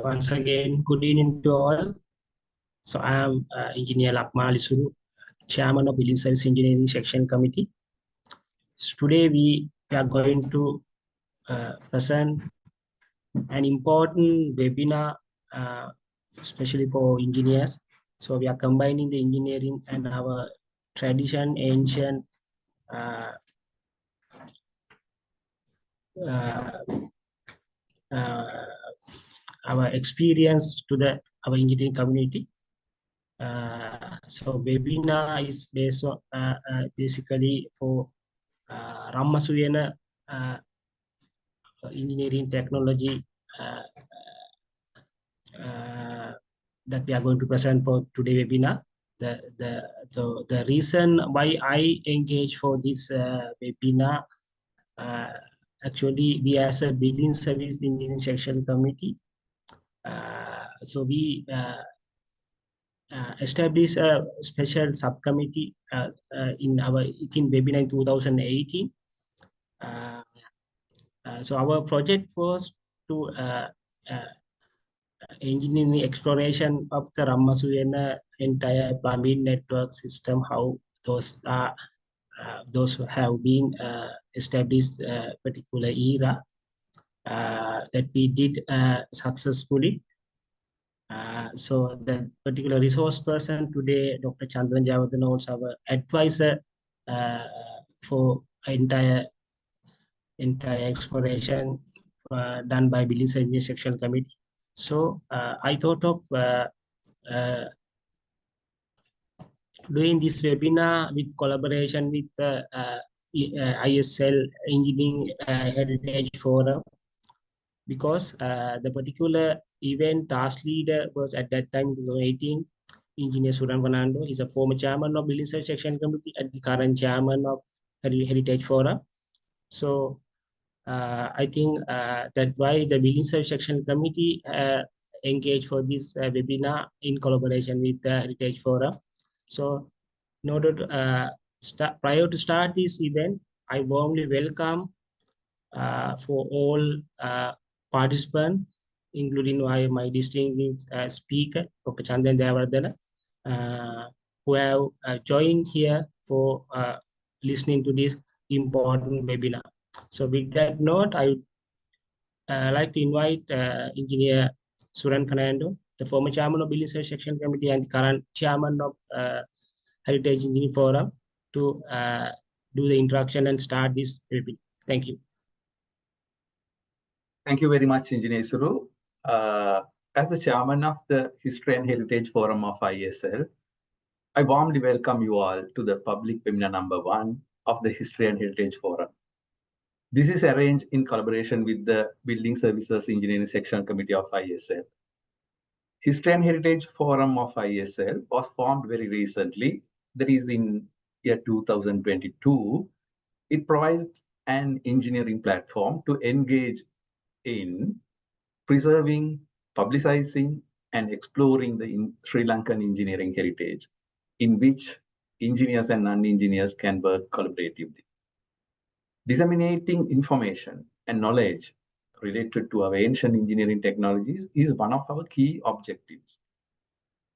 Once again, good evening to all. So I am Engineer LANKAN, Chairman of Building Service Engineering Section Committee. So today we are going to present an important webinar, especially for engineers. So we are combining the engineering and our tradition, ancient our experience to our engineering community. So webinar is based on basically for RANMASU UYANA engineering technology that we are going to present for today webinar. The reason why I engage for this webinar, actually we as a building service engineering section committee, so we establish a special subcommittee in webinar in 2018. So our project was to engineering exploration of the RANMASU UYANA entire plumbing network system, how those have been established particular era that we did successfully. So the particular resource person today, Dr. Chandana Jayawardena, also our advisor for entire exploration done by Building Engineering Section Committee. So I thought of doing this webinar with collaboration with the ISL Engineering Heritage Forum, because the particular event task leader was at that time, 2018, Engineer Suran Fernando. He's a former chairman of Building Service Section Committee and the current chairman of Heritage Forum. So I think that's why the Building Service Section Committee engaged for this webinar in collaboration with the Heritage Forum. So in order to prior to start this event, I warmly welcome for all participants, including my distinguished speaker, Dr. Chandana Jayawardena, who have joined here for listening to this important webinar. So with that note, I would like to invite Engineer Suran Fernando, the former chairman of Building Service Section Committee and the current chairman of Heritage Engineering Forum, to do the introduction and start this webinar. Thank you. Thank you very much, Engineer Suru. As the chairman of the History and Heritage Forum of ISL, I warmly welcome you all to the public webinar number 1 of the History and Heritage Forum. This is arranged in collaboration with the Building Services Engineering Section Committee of ISL. History and Heritage Forum of ISL was formed very recently, that is in year 2022. It provides an engineering platform to engage in preserving, publicizing, and exploring the Sri Lankan engineering heritage, in which engineers and non-engineers can work collaboratively. Disseminating information and knowledge related to our ancient engineering technologies is one of our key objectives.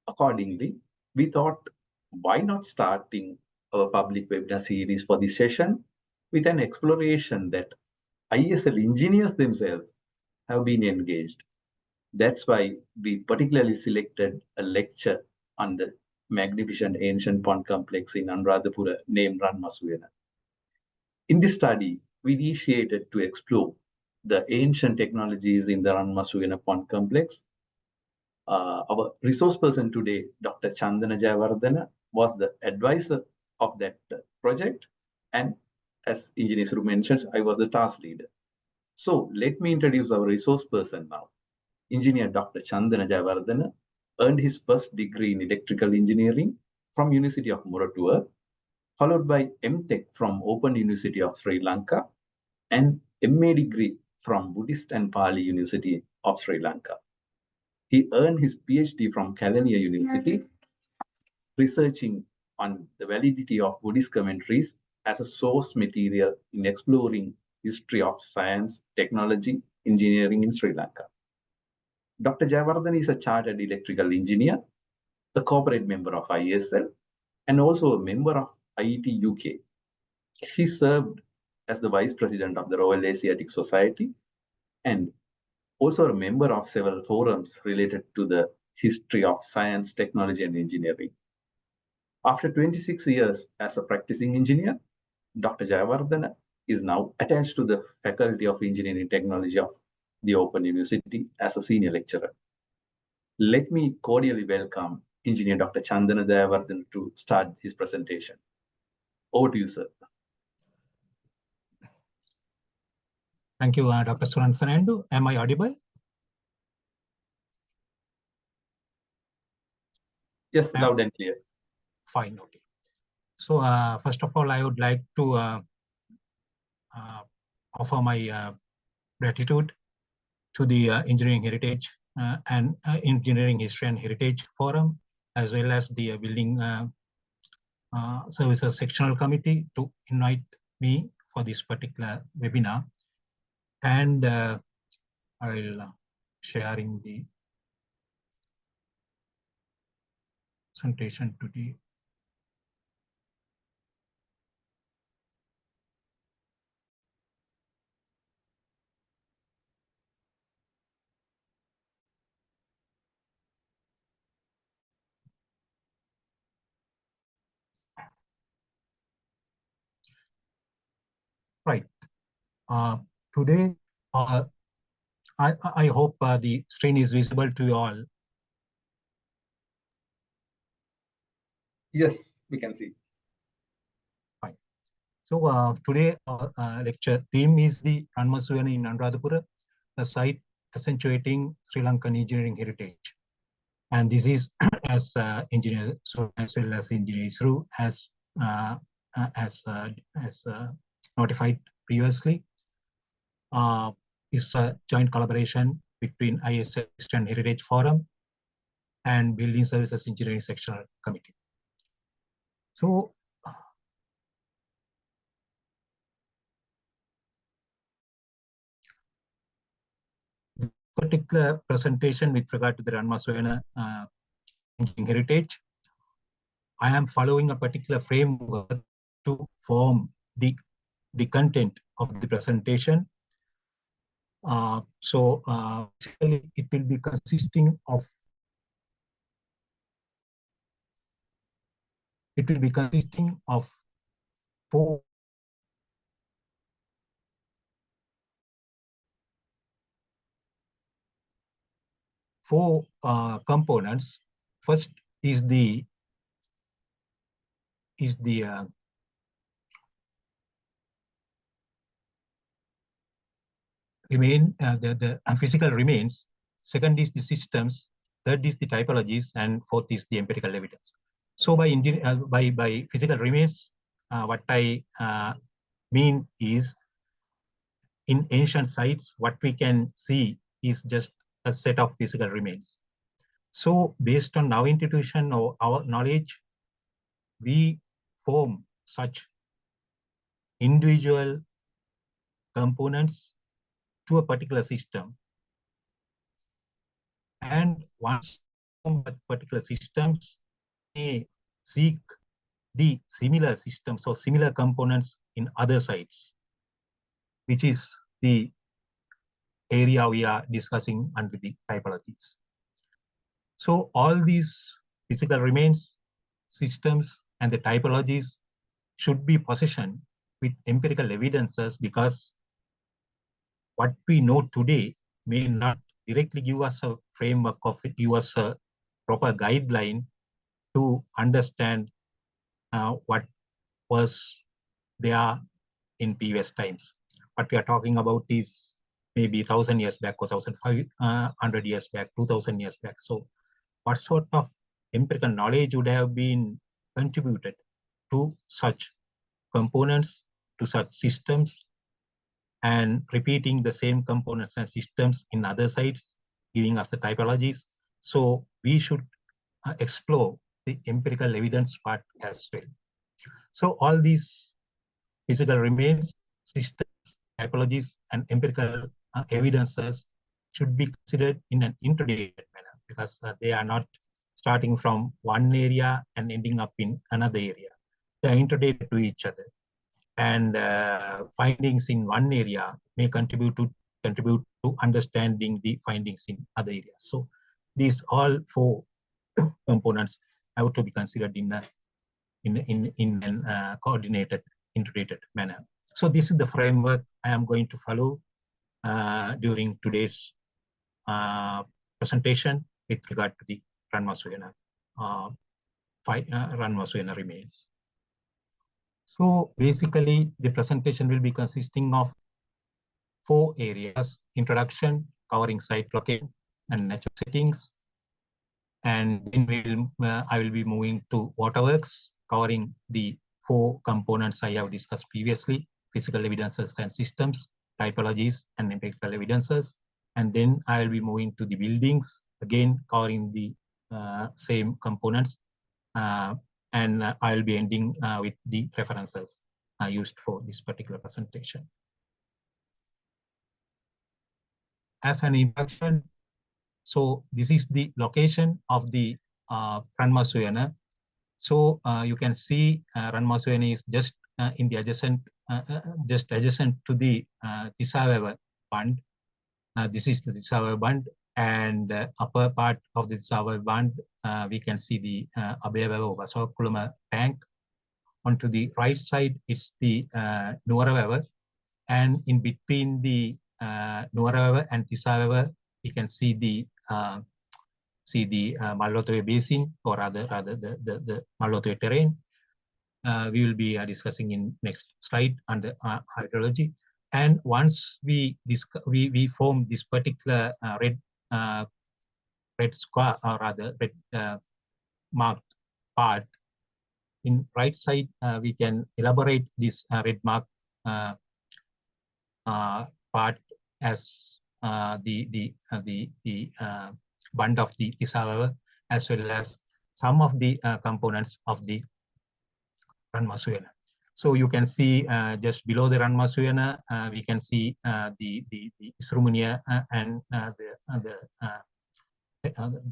Accordingly, we thought, why not starting our public webinar series for this session with an exploration that ISL engineers themselves have been engaged. That's why we particularly selected a lecture on the magnificent ancient pond complex in ANURADHAPURA named RANMASU UYANA. In this study, we initiated to explore the ancient technologies in the RANMASU UYANA pond complex. Our resource person today, Dr. Chandana Jayawardena, was the advisor of that project. And as Engineer Suru mentioned, I was the task leader. So let me introduce our resource person now. Engineer Dr. Chandana Jayawardena earned his first degree in electrical engineering from University of Moratuwa, followed by M.Tech from Open University of Sri Lanka and MA degree from Buddhist and Pali University of Sri Lanka. He earned his PhD from Kelaniya University, researching on the validity of Buddhist commentaries as a source material in exploring history of science, technology, engineering in Sri Lanka. Dr. Jayawardhan is a chartered electrical engineer, a corporate member of ISL, and also a member of IET UK. He served as the Vice President of the Royal Asiatic Society and also a member of several forums related to the history of science, technology, and engineering. After 26 years as a practicing engineer, Dr. Jayawardhan is now attached to the Faculty of Engineering Technology of the Open University as a senior lecturer. Let me cordially welcome Engineer Dr. Chandana Jayawardhan to start his presentation. Over to you, sir. Thank you, Dr. Suran Fernando. Am I audible? Yes, loud and clear. Fine, okay. So first of all, I would like to offer my gratitude to the Engineering Heritage and Engineering History and Heritage Forum, as well as the Building Services Sectional Committee to invite me for this particular webinar. And I will sharing the presentation today. Right. Today, I hope the screen is visible to you all. Yes, we can see. Fine. So today our lecture theme is the RANMASU UYANA in ANURADHAPURA, the site accentuating Sri Lankan engineering heritage. And this is as engineer, so as well as engineer ISRO as notified previously. Is a joint collaboration between ISL and Heritage Forum and Building Services Engineering Sectional Committee. So this particular presentation with regard to the RANMASU UYANA engineering heritage, I am following a particular framework to form the content of the presentation. Basically, it will be consisting of four components. First is the physical remains. Second is the systems. Third is the typologies, and fourth is the empirical evidence. So by physical remains, what I mean is, in ancient sites, what we can see is just a set of physical remains. So based on our intuition or our knowledge, we form such individual components to a particular system. And once formed particular systems, may seek the similar systems or similar components in other sites, which is the area we are discussing under the typologies. So all these physical remains, systems, and the typologies should be positioned with empirical evidences, because what we know today may not directly give us a framework of it, give us a proper guideline to understand what was there in previous times. What we are talking about is maybe 1,000 years back, or 1,500 years back, 2,000 years back. So what sort of empirical knowledge would have been contributed to such components, to such systems, and repeating the same components and systems in other sites, giving us the typologies. So we should explore the empirical evidence part as well. So all these physical remains, systems, typologies, and empirical evidences should be considered in an integrated manner, because they are not starting from one area and ending up in another area. They are integrated to each other, and findings in one area may contribute to understanding the findings in other areas. So these all four components have to be considered in a coordinated, integrated manner. So this is the framework I am going to follow during today's presentation with regard to the RANMASU UYANA remains. So basically, the presentation will be consisting of 4 areas: introduction, covering site location and nature settings, and then I will be moving to waterworks, covering the 4 components I have discussed previously: physical evidences and systems, typologies, and empirical evidences. And then I will be moving to the buildings, again covering the same components. And I will be ending with the references used for this particular presentation. As an introduction, so this is the location of the RANMASU UYANA. So you can see RANMASU UYANA is just in the adjacent, just adjacent to the Tisaveva band. This is the Tisaveva band, and the upper part of the Tisaveva band, we can see the Abhayaveva Vasakulama tank. Onto the right side, it's the Nuwaraveva, and in between the Nuwaraveva and Tisaveva, we can see the Mallotoe basin, or rather the Mallotoe terrain. We will be discussing in next slide under hydrology. And once we form this particular red square, or rather red marked part, in right side we can elaborate this red mark part as the band of the Tisaveva, as well as some of the components of the RANMASU UYANA. So you can see just below the RANMASU UYANA, we can see the Isrumunia and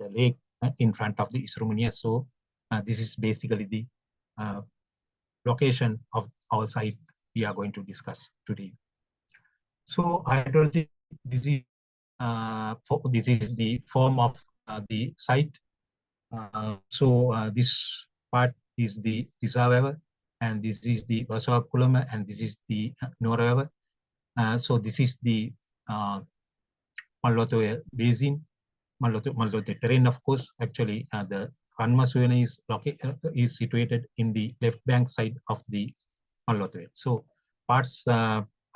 the lake in front of the Isrumunia. So this is basically the location of our site we are going to discuss today. So hydrology, this is the form of the site. This part is the Tisaveva, and this is the Vasakulama, and this is the Nuwaraveva. So this is the Mallotoe basin, Mallotoe terrain, of course. Actually, the RANMASU UYANA is situated in the left bank side of the Mallotoe. So parts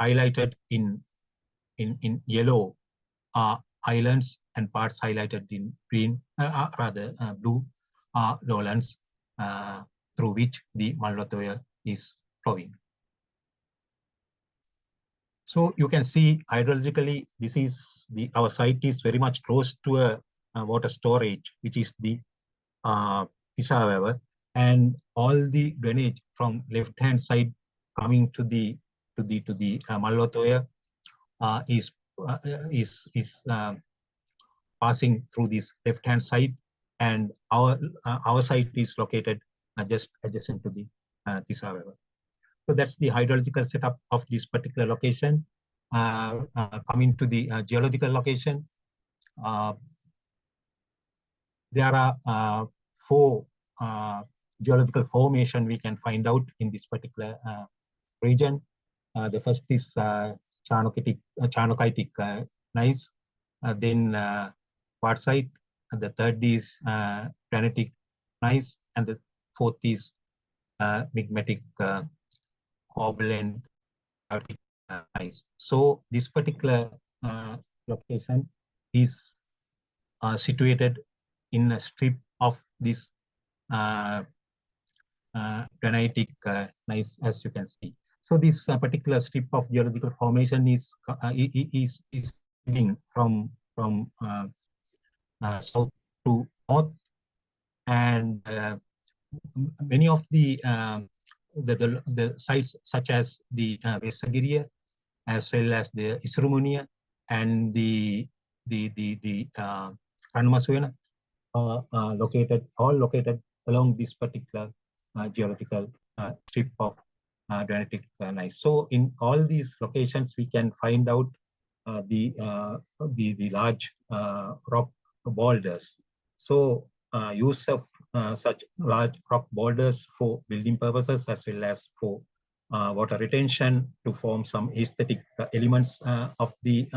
highlighted in yellow are highlands, and parts highlighted in green, blue, are lowlands through which the Mallotoe is flowing. So you can see hydrologically, this is our site is very much close to a water storage, which is the Tisaveva, and all the drainage from left-hand side coming to the Mallotoe is passing through this left-hand side, and our site is located just adjacent to the Tisaveva. So that's the hydrological setup of this particular location. Coming to the geological location, there are 4 geological formation we can find out in this particular region. The first is Charnocaitic gneiss, then quartzite, and the third is granitic gneiss, and the fourth is migmatic cobble and gneiss. So this particular location is situated in a strip of this granitic gneiss, as you can see. So this particular strip of geological formation is leading from south to north, and many of the sites, such as the Vesagiria, as well as the Isrumunia and the RANMASU UYANA all located along this particular geological strip of granitic gneiss. So in all these locations, we can find out the large rock boulders. So use of such large rock boulders for building purposes as well as for water retention to form some aesthetic elements of the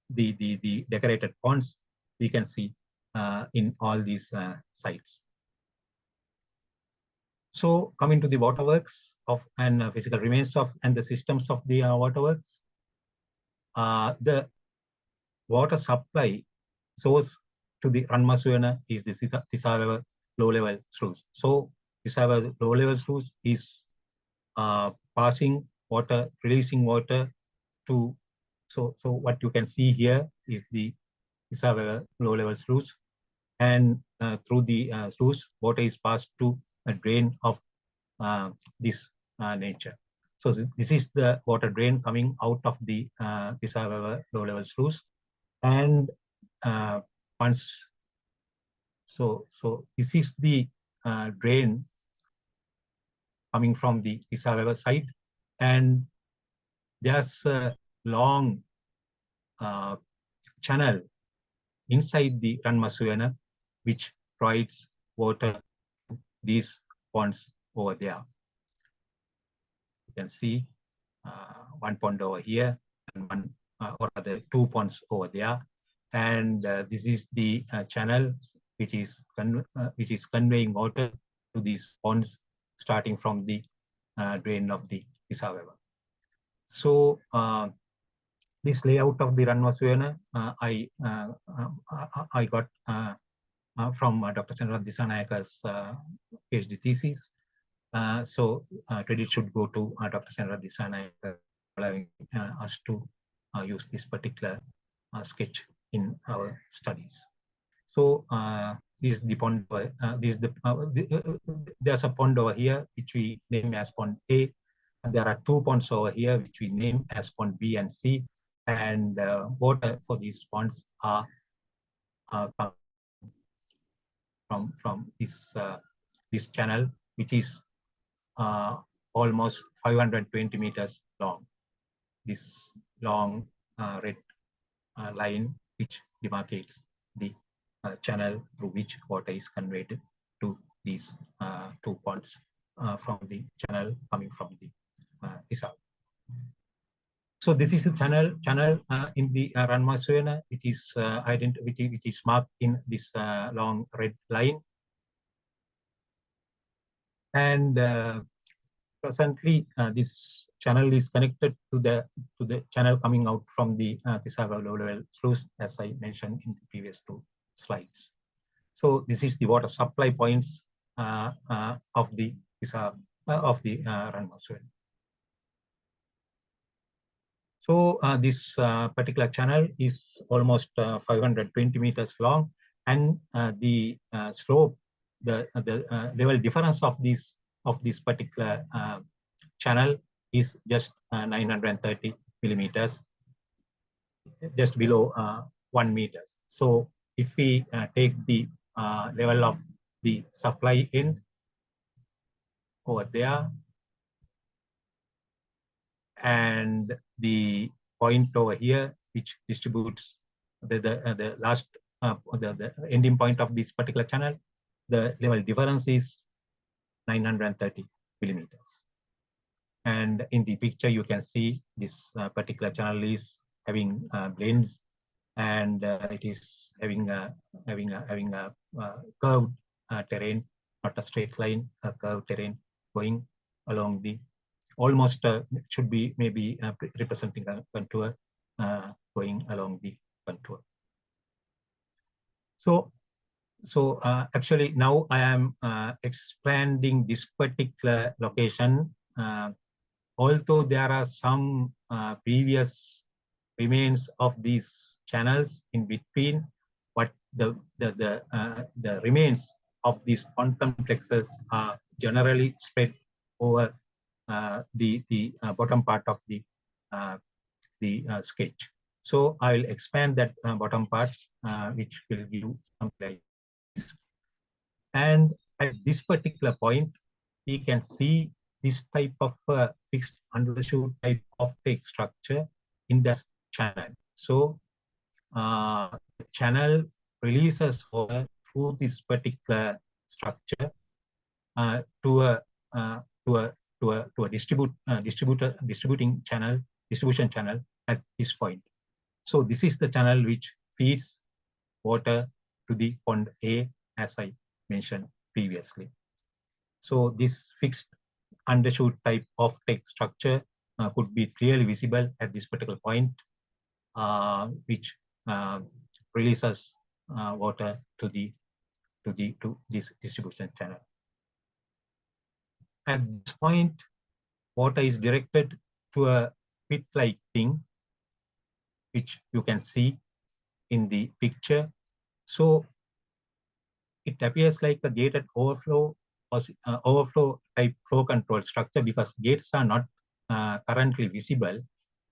the decorated ponds we can see in all these sites. So coming to the waterworks of and physical remains of and the systems of the waterworks, the water supply source to the RANMASU UYANA is the Tisaveva low-level sluice. So Tisaveva low-level sluice is passing water, releasing water to. So what you can see here is the Tisaveva low-level sluice, and through the sluice, water is passed to a drain of this nature. So this is the water drain coming out of the Tisaveva low-level sluice, and once so this is the drain coming from the Tisaveva side, and there's a long channel inside the RANMASU UYANA which provides water to these ponds over there. You can see one pond over here and one or other two ponds over there, and this is the channel which is conveying water to these ponds starting from the drain of the Tisaveva. So this layout of the RANMASU UYANA I got from Dr. Chandra Disanayaka's PhD thesis. So credit should go to Dr. Chandra Disanayaka allowing us to use this particular sketch in our studies. So this is the pond. There's a pond over here which we name as pond A. And there are two ponds over here which we name as pond B and C. And water for these ponds are from this channel, which is almost 520 meters long. This long red line which demarcates the channel through which water is conveyed to these two ponds from the channel coming from the Tisaveva. So this is the channel in the RANMASU UYANA, which is which is marked in this long red line. And presently, this channel is connected to the channel coming out from the Tisaveva low-level sluice, as I mentioned in the previous two slides. So this is the water supply points of the RANMASU UYANA. So this particular channel is almost 520 meters long, and the slope, the level difference of this particular channel is just 930 millimeters, just below 1 meter. So if we take the level of the supply end over there, and the point over here, which distributes the last the ending point of this particular channel, the level difference is 930 millimeters. And in the picture, you can see this particular channel is having blends, and it is having a curved terrain, not a straight line, a curved terrain going along the almost should be maybe representing a contour going along the contour. So actually now I am expanding this particular location. Although there are some previous remains of these channels in between, but the remains of these pond complexes are generally spread over the bottom part of the sketch. So I will expand that bottom part, which will give some like this. And at this particular point, we can see this type of fixed undershoot type offtake structure in the channel. So the channel releases water through this particular structure to a distribution channel at this point. So this is the channel which feeds water to the pond A, as I mentioned previously. So this fixed undershoot type of offtake structure could be clearly visible at this particular point, which releases water to this distribution channel. At this point, water is directed to a pit-like thing, which you can see in the picture. So it appears like a gated overflow type flow control structure, because gates are not currently visible,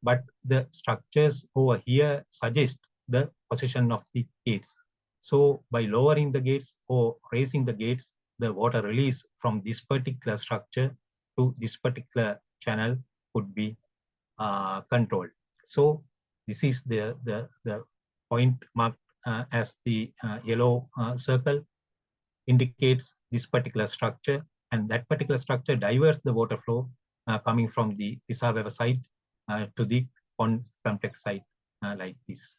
but the structures over here suggest the position of the gates. So by lowering the gates or raising the gates, the water release from this particular structure to this particular channel could be controlled. So this is the point marked as the yellow circle indicates this particular structure, and that particular structure diverts the water flow coming from the Tisaveva side to the pond complex side like this.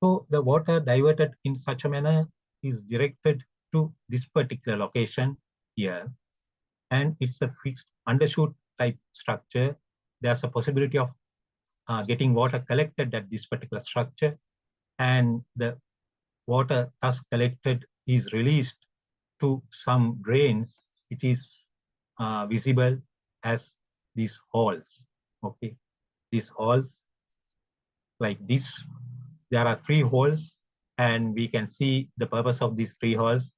So the water diverted in such a manner is directed to this particular location here, and it's a fixed undershoot type structure. There's a possibility of getting water collected at this particular structure, and the water thus collected is released to some drains, which is visible as these holes. Okay, these holes like this. There are 3 holes, and we can see the purpose of these 3 holes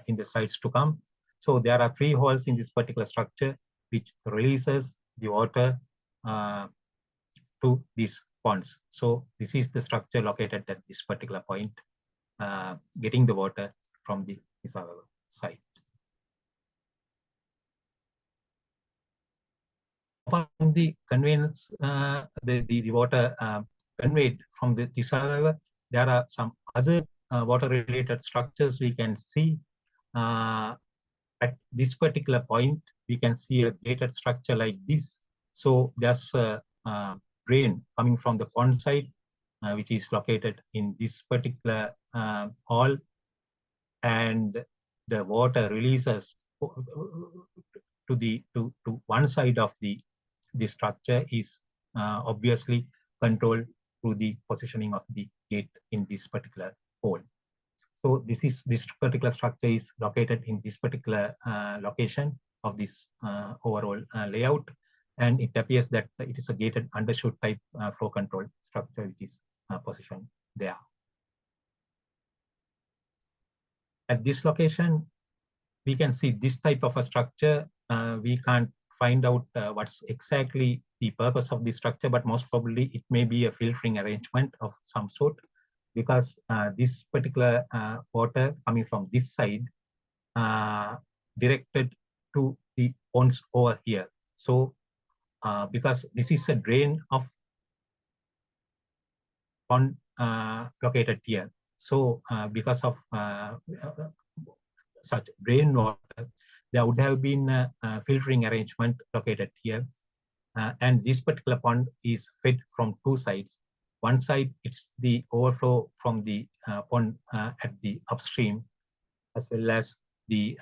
in the slides to come. So there are 3 holes in this particular structure, which releases the water to these ponds. So this is the structure located at this particular point, getting the water from the Tisaveva side. Apart from the conveyance, the water conveyed from the Tisaveva, there are some other water-related structures we can see. At this particular point, we can see a gated structure like this. So there's a drain coming from the pond side, which is located in this particular hall, and the water releases to one side of the structure is obviously controlled through the positioning of the gate in this particular hole. So this particular structure is located in this particular location of this overall layout, and it appears that it is a gated undershoot type flow control structure which is positioned there. At this location, we can see this type of a structure. We can't find out what's exactly the purpose of this structure, but most probably it may be a filtering arrangement of some sort, because this particular water coming from this side directed to the ponds over here. So because this is a drain of pond located here, so because of such drain water, there would have been a filtering arrangement located here. And this particular pond is fed from 2 sides. One side, it's the overflow from the pond at the upstream, as well as the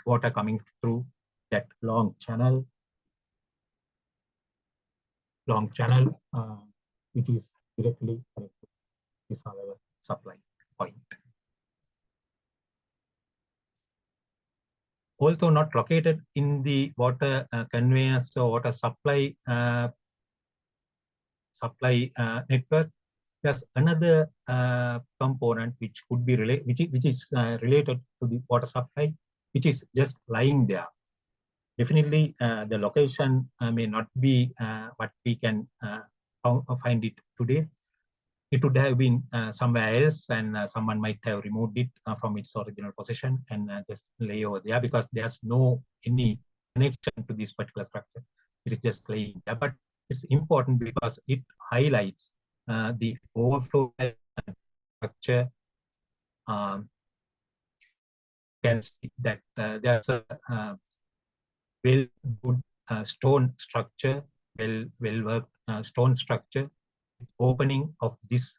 water coming through that long channel, which is directly connected to this supply point. Also not located in the water conveyance or water supply network, there's another component which could be related, which is related to the water supply, which is just lying there. definitely the location may not be what we can find it today. It would have been somewhere else, and someone might have removed it from its original position and just lay over there, because there's no any connection to this particular structure. It is just laying there. But it's important because it highlights the overflow structure. Can see that there's a well good stone structure, well worked stone structure, opening of this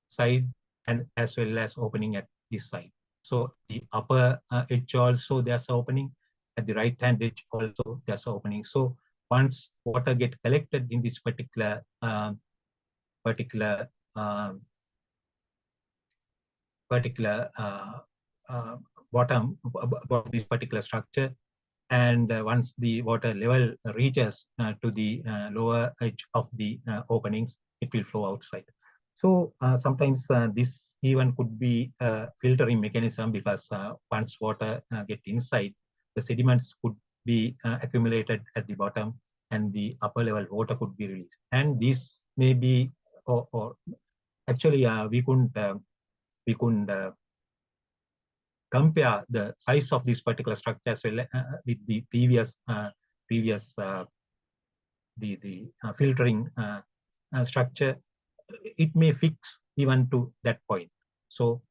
side and as well as opening at this side. So the upper edge also there's an opening, at the right hand edge also there's an opening. So once water get collected in this particular bottom of this particular structure, and once the water level reaches to the lower edge of the openings, it will flow outside. So sometimes this even could be a filtering mechanism, because once water get inside, the sediments could be accumulated at the bottom, and the upper level water could be released. And this may be, or actually we couldn't compare the size of this particular structure as well with the previous filtering structure. It may fix even to that point. So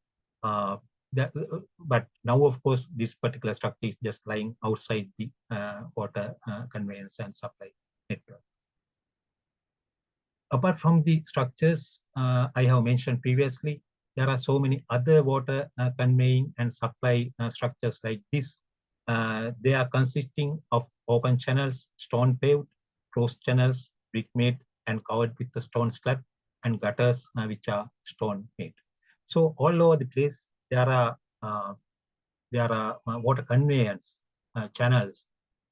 but now of course this particular structure is just lying outside the water conveyance and supply network. Apart from the structures I have mentioned previously, there are so many other water conveying and supply structures like this. They are consisting of open channels, stone paved, closed channels, brick made and covered with the stone slab, and gutters which are stone made. So all over the place there are water conveyance channels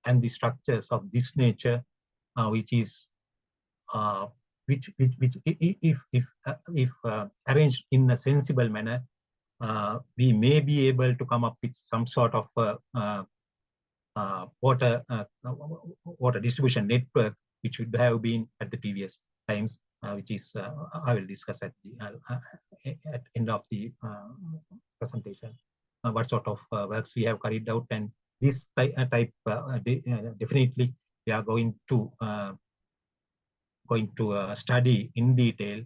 and the structures of this nature, which is which if arranged in a sensible manner, we may be able to come up with some sort of water distribution network, which would have been at the previous times, which is I will discuss at the end of the presentation. What sort of works we have carried out, and this type definitely we are going to study in detail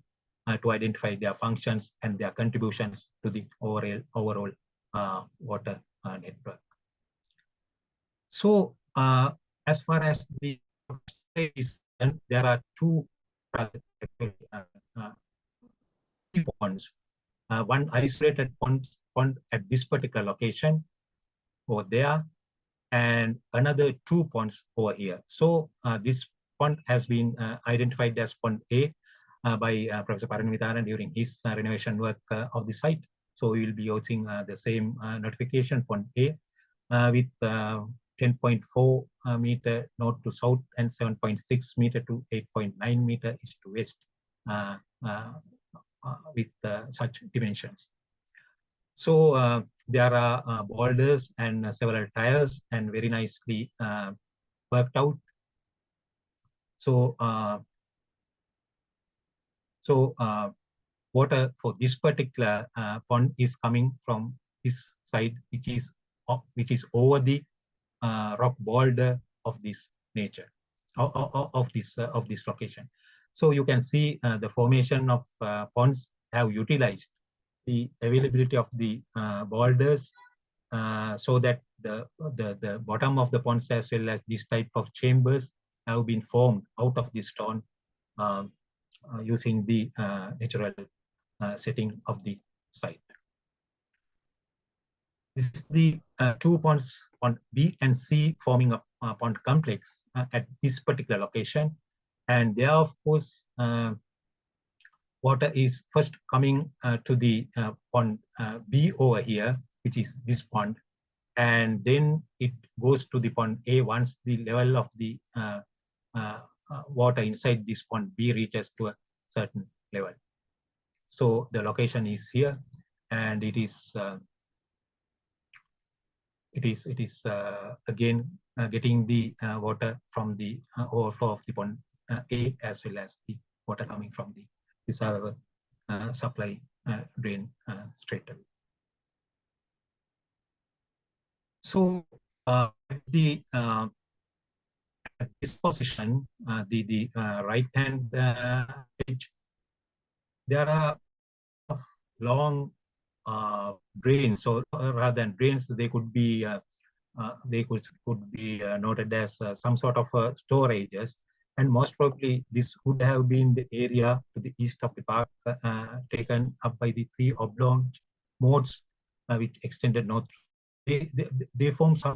to identify their functions and their contributions to the overall water network. So as far as the there are two ponds. One isolated pond at this particular location over there, and another two ponds over here. So this pond has been identified as pond A by Professor Paranavitharan during his renovation work of the site. So we will be using the same notification, pond A, with 10.4 meter north to south and 7.6 meter to 8.9 meter east to west with such dimensions. So there are boulders and several tires, and very nicely worked out. So water for this particular pond is coming from this side, which is over the rock boulder of this nature, of this location. So you can see the formation of ponds have utilized the availability of the boulders, so that the bottom of the ponds as well as this type of chambers have been formed out of the stone using the natural setting of the site. This is the two ponds, pond B and C, forming a pond complex at this particular location. And there, of course, water is first coming to the pond B over here, which is this pond, and then it goes to the pond A once the level of the water inside this pond B reaches to a certain level. So the location is here, and it is it is again getting the water from the overflow of the pond A, as well as the water coming from the supply drain straight away. So at this position, the right hand edge, there are long drains, or rather than drains, they could be noted as some sort of storages, and most probably this would have been the area to the east of the park taken up by the 3 oblong moats which extended north. They form some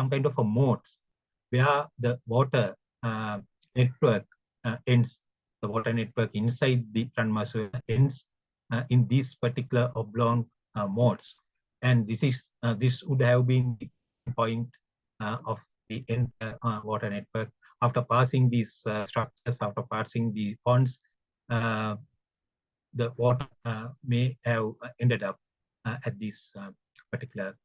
kind of a moats where the water network ends. The water network inside the RANMASU ends in these particular oblong moats, and this would have been the point of the entire water network. After passing these structures, after passing the ponds, the water may have ended up at this particular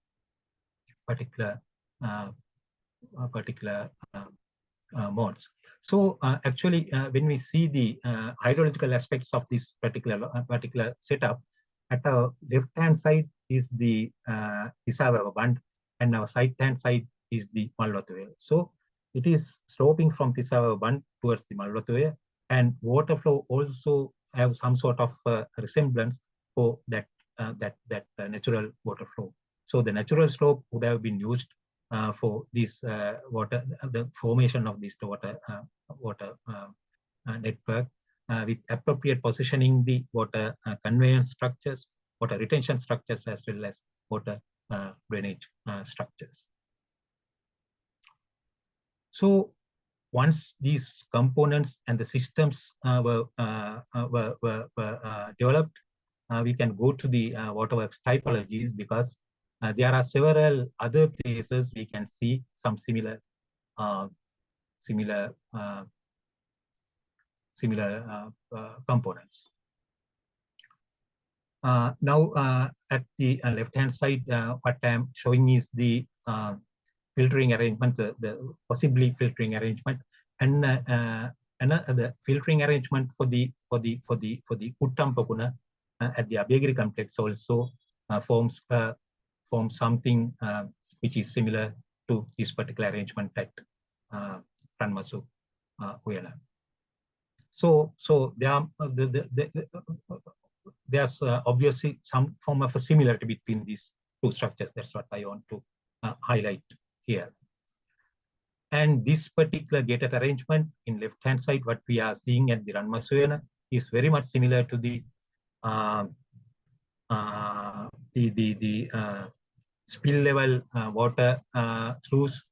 modes. So actually, when we see the hydrological aspects of this particular setup, at our left-hand side is the Tisavava Band, and our right-hand side is the Malwatuya. So it is sloping from Tisavava Band towards the Malwatuya, and water flow also have some sort of resemblance for that natural water flow. So the natural slope would have been used for this the formation of this water network with appropriate positioning, the water conveyance structures, water retention structures, as well as water drainage structures. So once these components and the systems were developed, we can go to the waterworks typologies, because there are several other places we can see some similar components. Now, at the left-hand side, what I'm showing is the filtering arrangement, the possibly filtering arrangement, and the filtering arrangement for the Kuttampakuna at the Abhayagiri complex also forms something which is similar to this particular arrangement at RANMASU UYANA. So there's obviously some form of a similarity between these two structures. That's what I want to highlight here. And this particular gated arrangement in left-hand side, what we are seeing at the RANMASU UYANA, is very much similar to the spill level water sluice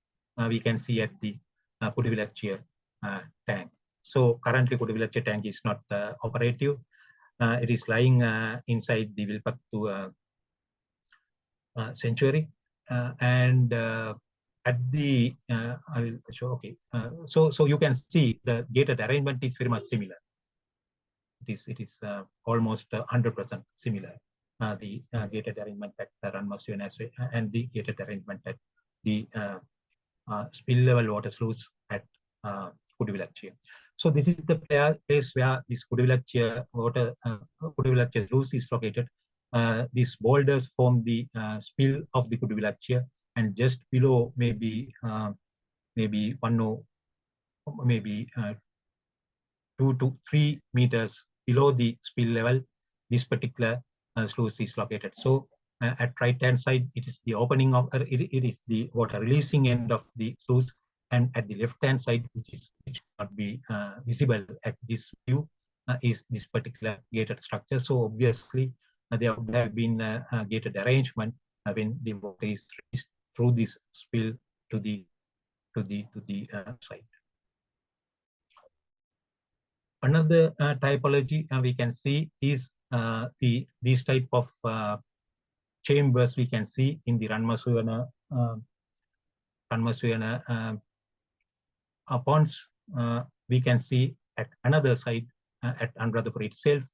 we can see at the Kudivilachia tank. So currently Kudivilachia tank is not operative. It is lying inside the Vilpattu sanctuary, and at the I will show. Okay, so you can see the gated arrangement is very much similar. It is almost 100% similar. The gated arrangement at RANMASU UYANA and the gated arrangement at the spill level water sluice at Kudivilachia. So this is the place where this Kudivilachia sluice is located. These boulders form the spill of the Kudivilachia, and just below maybe 2 to 3 meters below the spill level, this particular sluice is located. So at right-hand side, it is the opening of it is the water releasing end of the sluice, and at the left-hand side, which not be visible at this view, is this particular gated structure. So obviously, there would have been a gated arrangement when the water is released through this spill to the site. Another typology we can see is these type of chambers we can see in the RANMASU UYANA ponds. We can see at another site at ANURADHAPURA itself.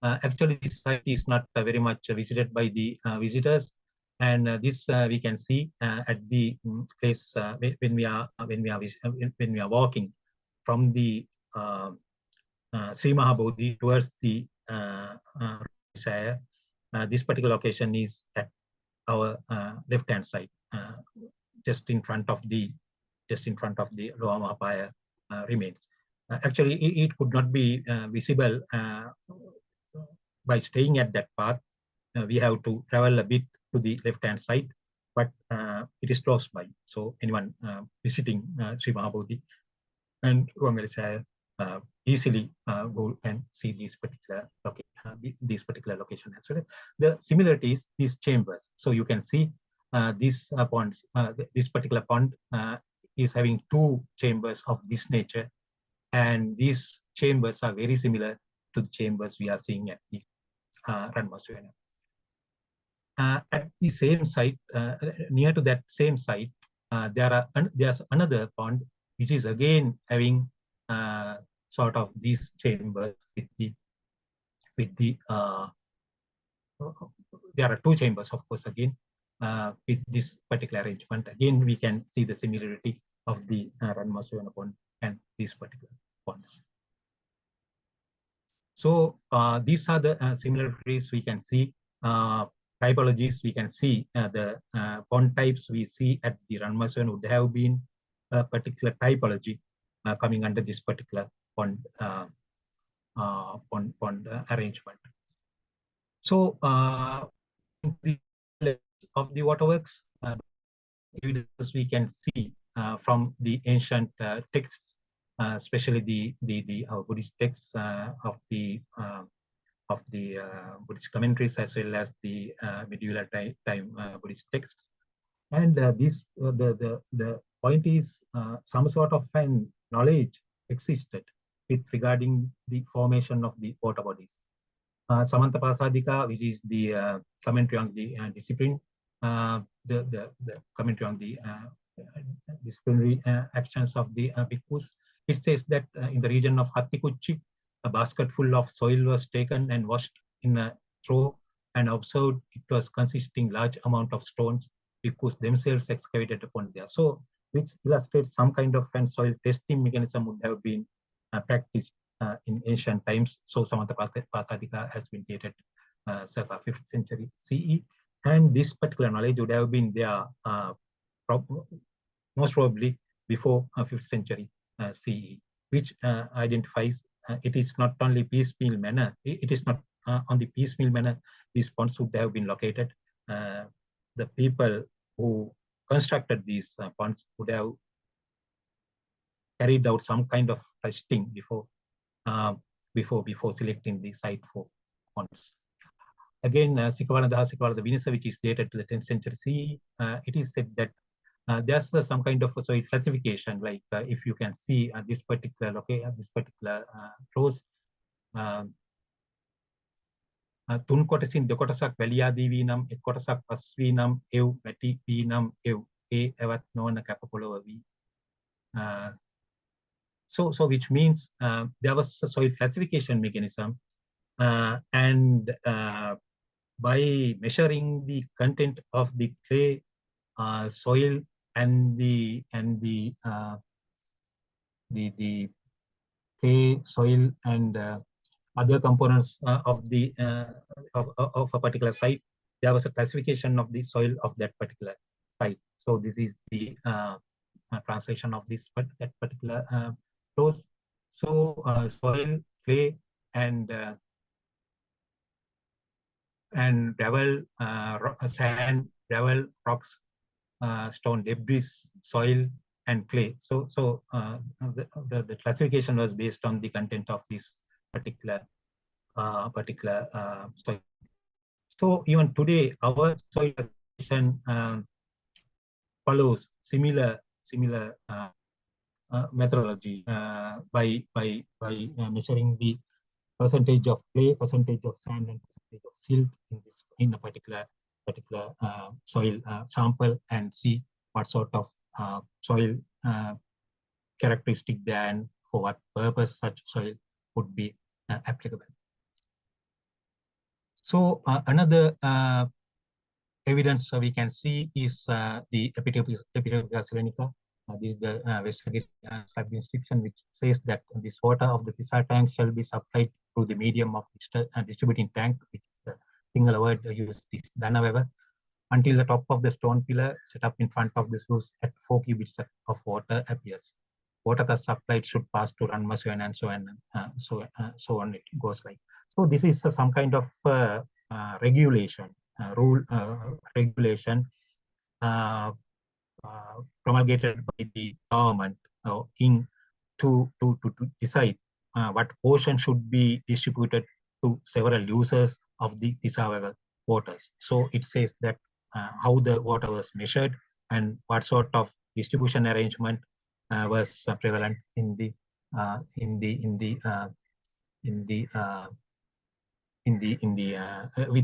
Actually, this site is not very much visited by the visitors. And this we can see at the place when we are walking from the Sri Mahabodhi towards the this particular location is at our left-hand side, just in front of the Lower Mahapaya remains. Actually, it could not be visible by staying at that path. We have to travel a bit to the left-hand side, but it is close by. So anyone visiting Sri Mahabodhi and Ruangalisaya easily go and see this particular location as well. The similarities, these chambers. So you can see these ponds. This particular pond is having two chambers of this nature, and these chambers are very similar to the chambers we are seeing at the RANMASU UYANA. At the same site, near to that same site, there's another pond which is again having sort of these chambers with the there are two chambers, of course, again with this particular arrangement. Again, we can see the similarity of the RANMASU UYANA pond and these particular ponds. So these are the similarities we can see. Typologies we can see. The pond types we see at the RANMASU UYANA would have been a particular typology coming under this particular pond arrangement. So in the of the waterworks, evidence we can see from the ancient texts, especially the Buddhist texts of the Buddhist commentaries, as well as the medieval time Buddhist texts. And the point is some sort of knowledge existed with regarding the formation of the water bodies. Samantapasadika, which is the commentary on the discipline, the commentary on the disciplinary actions of the bhikkhus, it says that in the region of Hattikuchi, a basket full of soil was taken and washed in a trough, and observed it was consisting large amount of stones. Bhikkhus themselves excavated upon there. So, which illustrates some kind of soil testing mechanism would have been practiced in ancient times. So Samantapasadika has been dated circa 5th century CE, and this particular knowledge would have been there most probably before 5th century CE, which identifies it is not only piecemeal manner. It is not on the piecemeal manner these ponds would have been located. The people who constructed these ponds would have carried out some kind of testing before selecting the site for ponds. Again, Sikavanadaha Vinisa, which is dated to the 10th century CE, it is said that there's some kind of soil classification, like if you can see this particular close තුන් කොටසින් දෙකොටසක් වැලියාදී වී නම් එක් කොටසක් පස් වී නම් එව් වැටි වී නම් එව් ඒ එවත් නොවන කැප පොළොව වී. So which means there was a soil classification mechanism, and by measuring the content of the clay soil and the clay soil and other components of a particular site, there was a classification of the soil of that particular site. So this is the translation of that particular clause. So soil, clay, and gravel, sand, gravel, rocks, stone, debris, soil, and clay. So the classification was based on the content of this particular soil. So even today, our soil classification follows similar methodology by measuring the percentage of clay, percentage of sand, and percentage of silt in a particular soil sample, and see what sort of soil characteristic then for what purpose such soil would be applicable. So another evidence we can see is the Epitopia selenica. This is the Vestagiri slab inscription, which says that this water of the Tisa tank shall be supplied through the medium of distributing tank, which is the single word used is Danaveva, until the top of the stone pillar set up in front of the sluice at 4 cubits of water appears. Water thus supplied should pass to RANMASU UYANA, and so on, so on it goes like. So this is some kind of regulation, regulation promulgated by the government to decide what portion should be distributed to several users of the Tisaveva waters. So it says that how the water was measured and what sort of distribution arrangement was prevalent with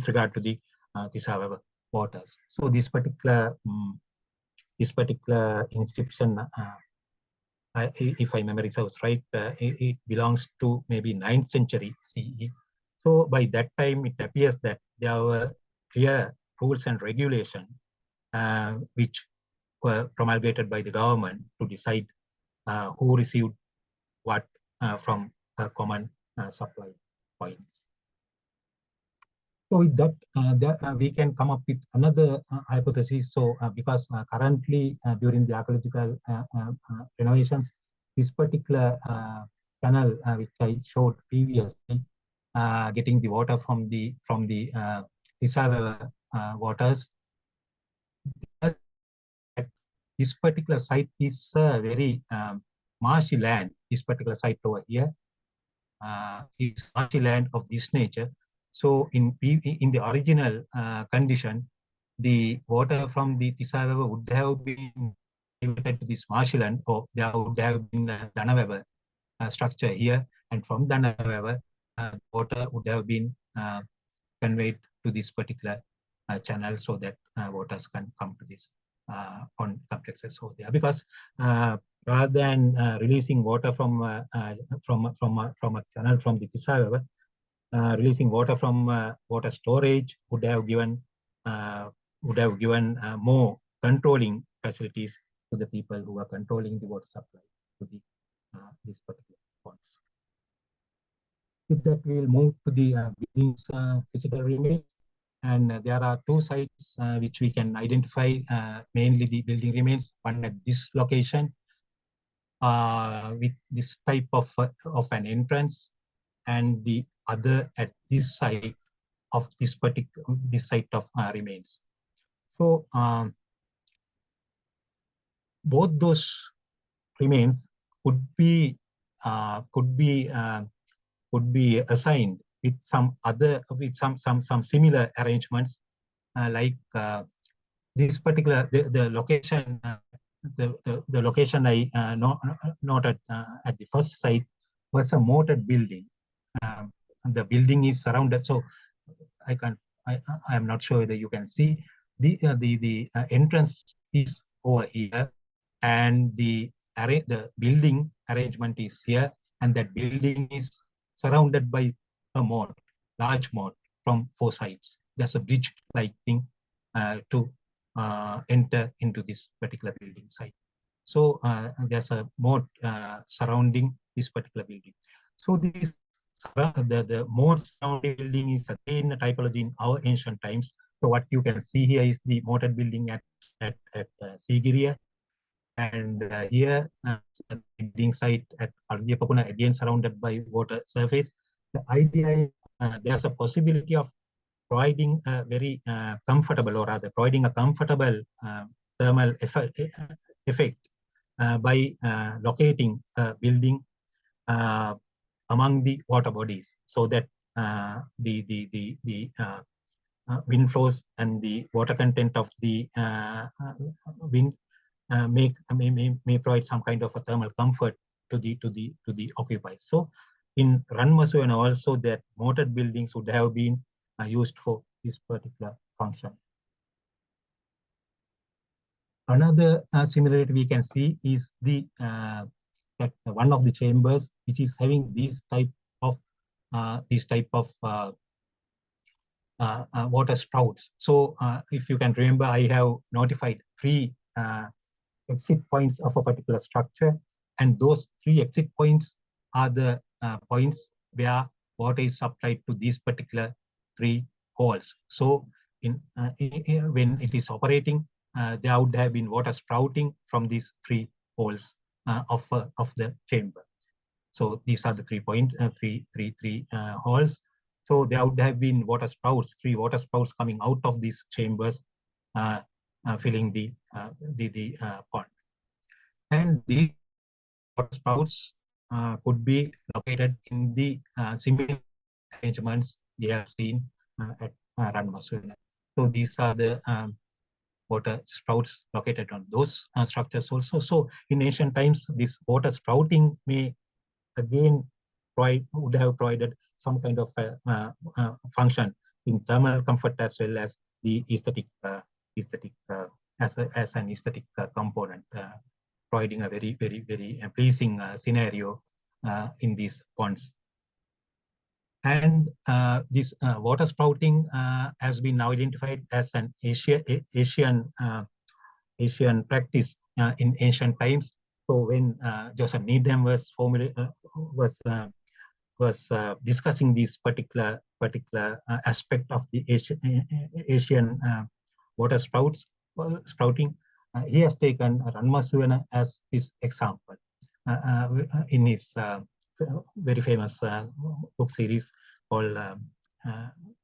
regard to the Tisaveva waters. So this particular inscription, if I memory serves right, it belongs to maybe 9th century CE. So by that time, it appears that there were clear rules and regulation which were promulgated by the government to decide who received what from common supply points. So with that, we can come up with another hypothesis. So because currently during the archaeological renovations, this particular canal which I showed previously, getting the water from the Tisaveva waters, this particular site is very marshy land. This particular site over here is marshy land of this nature. So in the original condition, the water from the Tisaveva would have been diverted to this marshy land, or there would have been a Danaveva structure here, and from Danaveva, water would have been conveyed to this particular channel, so that waters can come to this on complexes over there. Because rather than releasing water from a channel from the Tisaveva, releasing water from water storage would have given more controlling facilities to the people who are controlling the water supply to the these particular points. With that, we will move to the buildings physical remains, and there are two sites which we can identify, mainly the building remains. One at this location with this type of an entrance, and the other at this site of this site of remains. So both those remains could be assigned with some similar arrangements, like this particular the location the location I noted at the first site was a moated building. The building is surrounded, so I am not sure whether you can see the entrance is over here, and the building arrangement is here, and that building is surrounded by a moat, large moat from 4 sides. There's a bridge-like thing to enter into this particular building site. So there's a moat surrounding this particular building. So this the moat surrounding building is again a typology in our ancient times. So what you can see here is the moated building at Sigiriya, and here the building site at Ardhiyapapuna, again surrounded by water surface. The idea is there's a possibility of providing a very comfortable, or rather providing a comfortable thermal effect by locating a building among the water bodies, so that the wind flows and the water content of the wind may provide some kind of a thermal comfort to the occupiers. So in RANMASU UYANA also, that moated buildings would have been used for this particular function. Another similarity we can see is the that one of the chambers which is having this type of water sprouts. So if you can remember, I have notified 3 exit points of a particular structure, and those 3 exit points are the points where water is supplied to these particular 3 holes. So when it is operating, there would have been water sprouting from these 3 holes of the chamber. So these are the 3 points, three holes. So there would have been water sprouts, 3 water sprouts coming out of these chambers, filling the pond. And these water sprouts could be located in the similar arrangements we have seen at RANMASU UYANA. So these are the water sprouts located on those structures also. So in ancient times, this water sprouting may again would have provided some kind of function in thermal comfort as well as the aesthetic as an aesthetic component, providing a very pleasing scenario in these ponds. And this water sprouting has been now identified as an Asian practice in ancient times. So when Joseph Needham was discussing this particular aspect of the Asian water sprouting, he has taken RANMASU UYANA as his example in his very famous book series called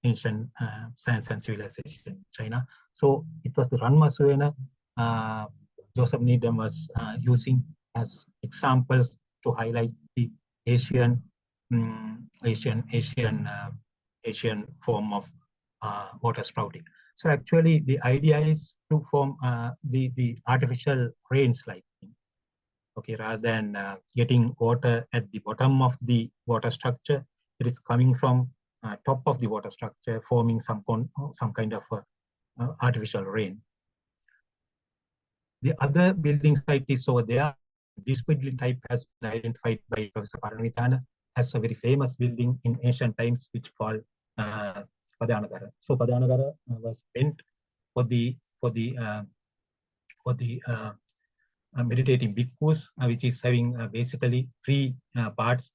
Ancient Science and Civilization in China. So it was the RANMASU UYANA Joseph Needham was using as examples to highlight the Asian form of water sprouting. So actually, the idea is to form the artificial rains like thing. Okay, rather than getting water at the bottom of the water structure, it is coming from top of the water structure, forming some kind of artificial rain. The other building site is over there. This building type has been identified by Professor Paranavithana as a very famous building in ancient times, which called Padanagara. So Padanagara was built for the meditating bhikkhus, which is having basically 3 parts.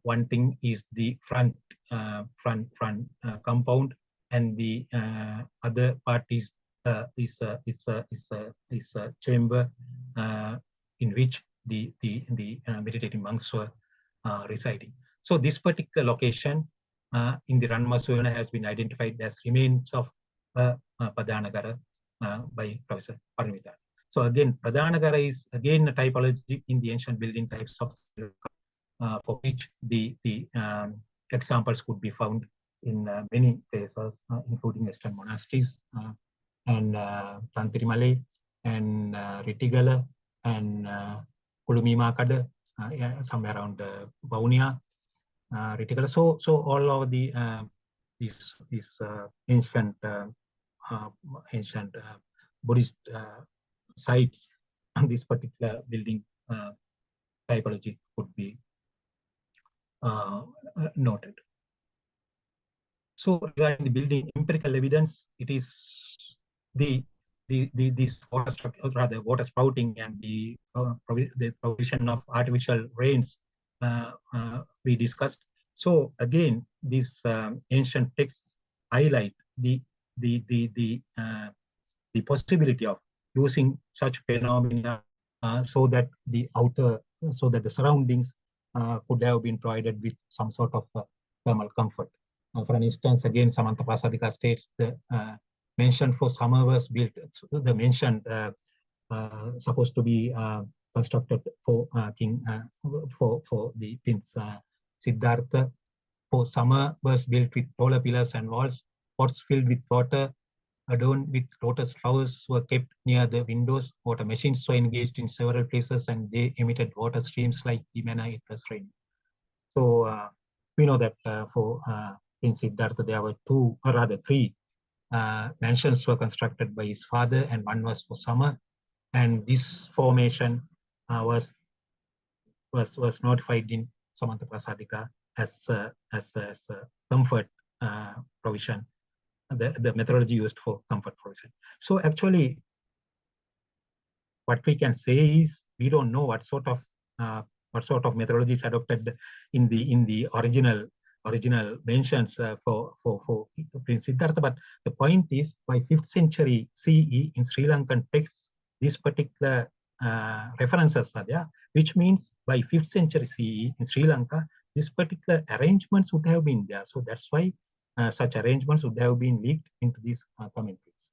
One thing is the front compound, and the other part is a chamber in which the meditating monks were residing. So this particular location in the RANMASU UYANA has been identified as remains of Padanagara by Professor Paranavithana. So again, Padanagara is again a typology in the ancient building types of for which the examples could be found in many places, including Western monasteries and Tantirimale and Ritigala and Kulumimakada, somewhere around Baunia, Ritigala. So all of the these ancient Buddhist sites on this particular building typology could be noted. So regarding the building empirical evidence, it is this water structure, rather water sprouting, and the provision of artificial rains we discussed. So again, these ancient texts highlight the possibility of using such phenomena so that the surroundings could have been provided with some sort of thermal comfort. For instance, again, Samantaprasadika states the mention for summer was built. The mention supposed to be constructed for for the Prince Siddhartha. For summer was built with taller pillars and walls. Pots filled with water adorned with lotus flowers were kept near the windows. Water machines were engaged in several places, and they emitted water streams like the manner it was raining. So we know that for in Siddhartha there were 2, or rather 3 mansions were constructed by his father, and one was for summer. And this formation was notified in Samantaprasadika as a comfort provision, the methodology used for comfort provision. So actually, what we can say is we don't know what sort of methodology is adopted in the original mentions for Prince Siddhartha. But the point is, by 5th century CE in Sri Lankan texts, these particular references are there, which means by 5th century CE in Sri Lanka, these particular arrangements would have been there. So that's why such arrangements would have been leaked into these commentaries.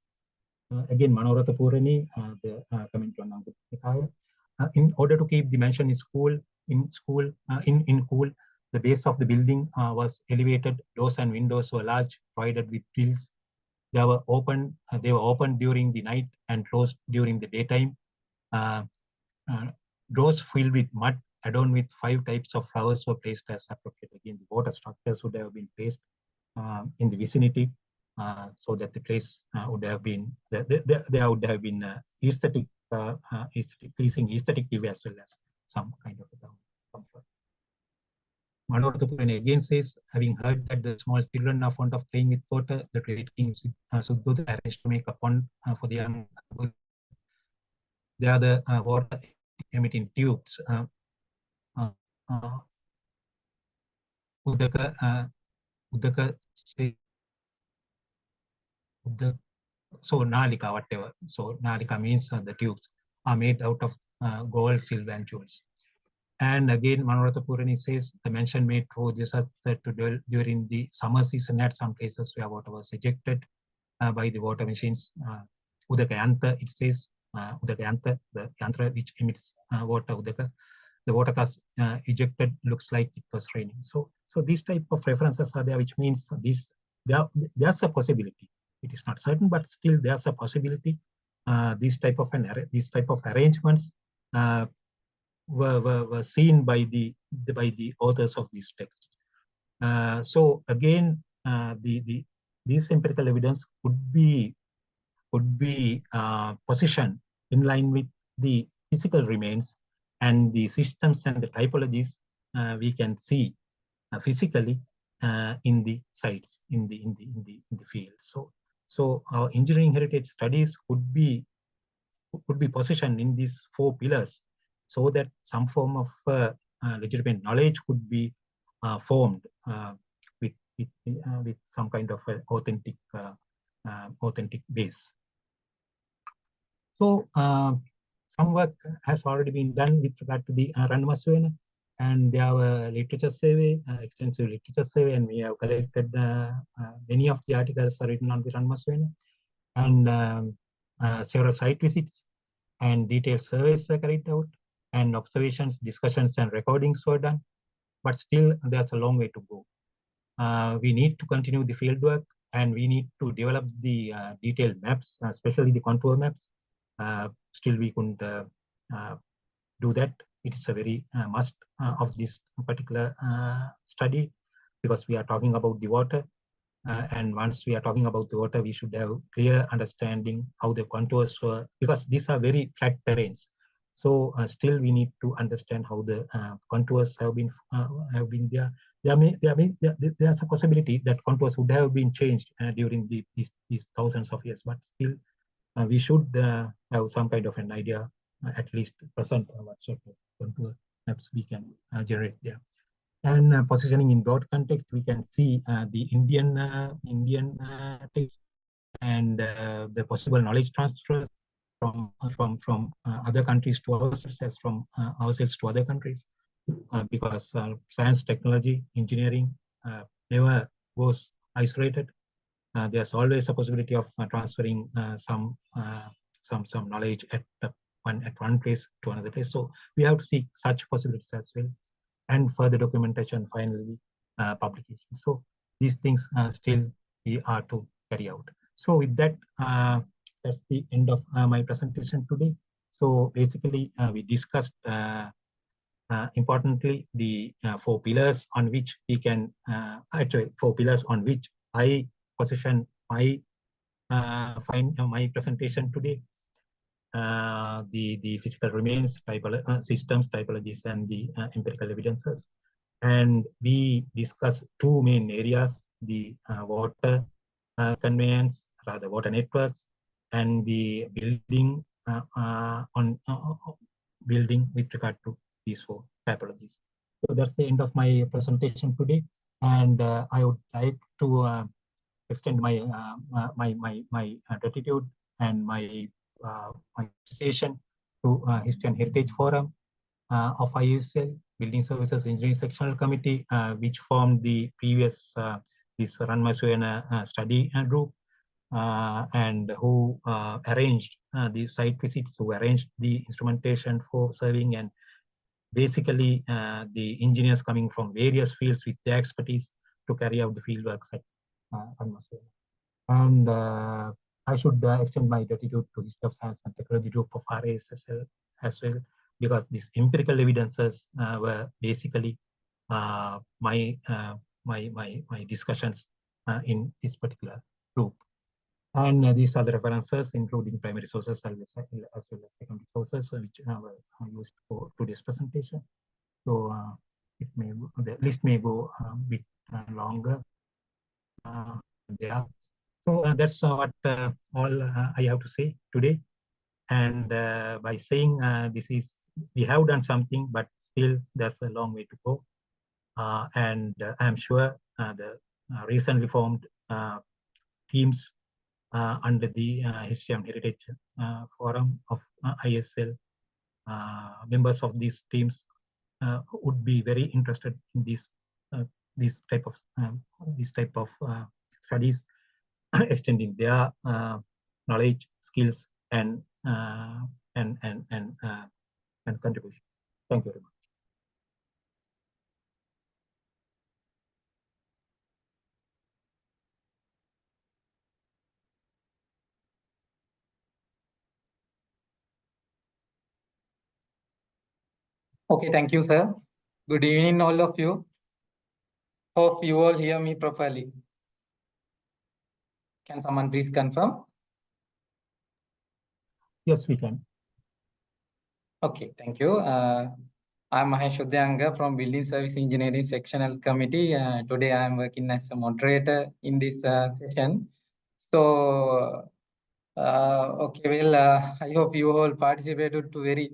Again, ANURADHAPURA, the comment on Angkut Nikaya. In order to keep the mansion in cool, the base of the building was elevated. Doors and windows were large, provided with grills. They were open during the night and closed during the daytime. Doors filled with mud, adorned with 5 types of flowers, were placed as appropriate. Again, the water structures would have been placed in the vicinity, so that the place would have been there would have been aesthetic, pleasing aesthetic view as well as some kind of comfort. ANURADHAPURA again says, having heard that the small children are fond of playing with water, the great king Suddhodana arranged to make a pond for the young. There are the water emitting tubes. Udaka say, so Nalika, whatever. So Nalika means the tubes are made out of gold, silver, and jewels. And again, ANURADHAPURA says the mention made through this to dwell during the summer season at some places where water was ejected by the water machines. Udakayanta, it says, Udakayanta, the yantra which emits water, Udaka. The water thus ejected looks like it was raining. So these type of references are there, which means there's a possibility. It is not certain, but still there's a possibility. These type of arrangements were seen by the authors of these texts. So again, this empirical evidence could be positioned in line with the physical remains and the systems and the typologies we can see physically in the sites in the field. So our engineering heritage studies could be positioned in these 4 pillars, so that some form of legitimate knowledge could be formed with some kind of authentic base. So some work has already been done with regard to the RANMASU UYANA, and there are literature survey, extensive literature survey, and we have collected many of the articles are written on the RANMASU UYANA, and several site visits and detailed surveys were carried out, and observations, discussions, and recordings were done. But still, there's a long way to go. We need to continue the field work, and we need to develop the detailed maps, especially the contour maps. Still, we couldn't do that. It is a very must of this particular study, because we are talking about the water. And once we are talking about the water, we should have clear understanding how the contours were, because these are very flat terrains. So still, we need to understand how the contours have been there. There's a possibility that contours would have been changed during these thousands of years, but still, we should have some kind of an idea, at least present, what sort of contour maps we can generate there. And positioning in broad context, we can see the Indian text and the possible knowledge transfers from other countries to ourselves, as from ourselves to other countries, because science, technology, engineering never goes isolated. There's always a possibility of transferring some knowledge at one place to another place. So we have to seek such possibilities as well, and further documentation, finally publication. So these things still we are to carry out. So with that, that's the end of my presentation today. So basically, we discussed importantly the 4 pillars on which we can actually 4 pillars on which I position my my presentation today. The physical remains, systems, typologies, and the empirical evidences. And we discuss 2 main areas. the water conveyance, rather water networks, and the building building with regard to these four typologies. So that's the end of my presentation today, and I would like to extend my gratitude and my appreciation to History and Heritage Forum of ISL, Building Services Engineering Sectional Committee, which formed the previous this RANMASU UYANA study group, and who arranged the site visits, who arranged the instrumentation for surveying, and basically the engineers coming from various fields with their expertise to carry out the field works at RANMASU UYANA. And I should extend my gratitude to History of Science and Technology Group of RASSL as well, because these empirical evidences were basically my discussions in this particular group. And these are the references, including primary sources as well as secondary sources, which were used for today's presentation. So the list may go a bit longer there. So that's what all I have to say today. And by saying we have done something, but still there's a long way to go. And I'm sure the recently formed teams under the History and Heritage Forum of ISL, members of these teams would be very interested in this type of studies, extending their knowledge, skills, and contribution. Thank you very much. Okay, thank you, sir. Good evening, all of you. Hope you all hear me properly. Can someone please confirm? Yes, we can. Okay, thank you. I'm Mahesh Udhyanga from Building Service Engineering Sectional Committee. Today I'm working as a moderator in this session. So, okay, well, I hope you all participated to very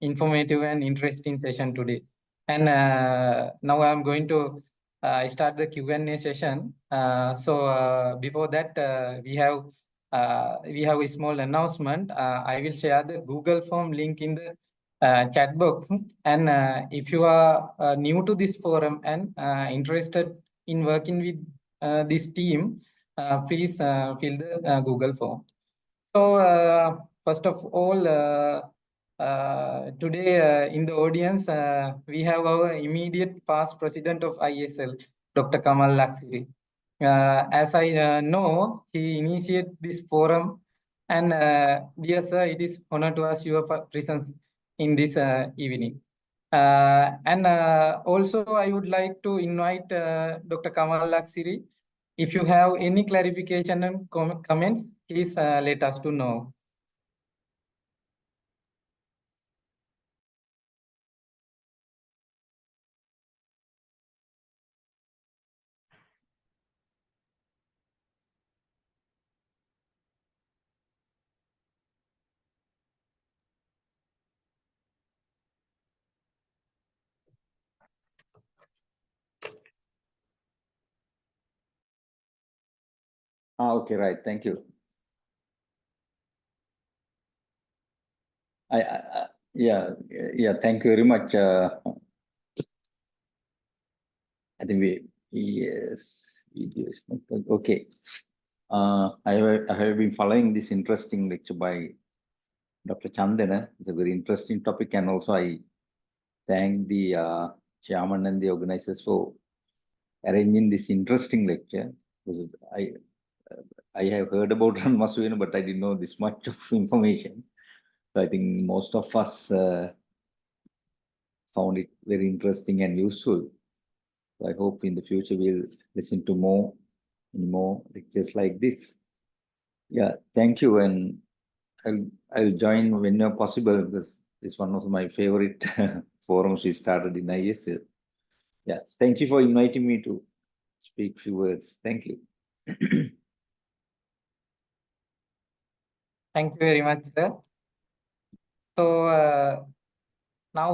informative and interesting session today. And now I'm going to start the Q&A session. Before that, we have a small announcement. I will share the Google form link in the chat box. And if you are new to this forum and interested in working with this team, please fill the Google form. So first of all, today in the audience, we have our immediate past president of ISL, Dr. Kamal Laksiri. As I know, he initiated this forum, and dear sir, it is honor to us your presence in this evening. Also, I would like to invite Dr. Kamal Laksiri. If you have any clarification and comment, please let us to know. Okay, right. Thank you. Yeah. Thank you very much. I think yes. Okay. I have been following this interesting lecture by Dr. Chandana. It's a very interesting topic, and also I thank the chairman and the organizers for arranging this interesting lecture. Because I have heard about RANMASU UYANA, but I didn't know this much of information. So I think most of us found it very interesting and useful. So I hope in the future we'll listen to more lectures like this. Yeah, thank you, and I'll join whenever possible, because it's one of my favorite forums we started in ISL. Yeah, thank you for inviting me to speak few words. Thank you. Thank you very much, sir. So now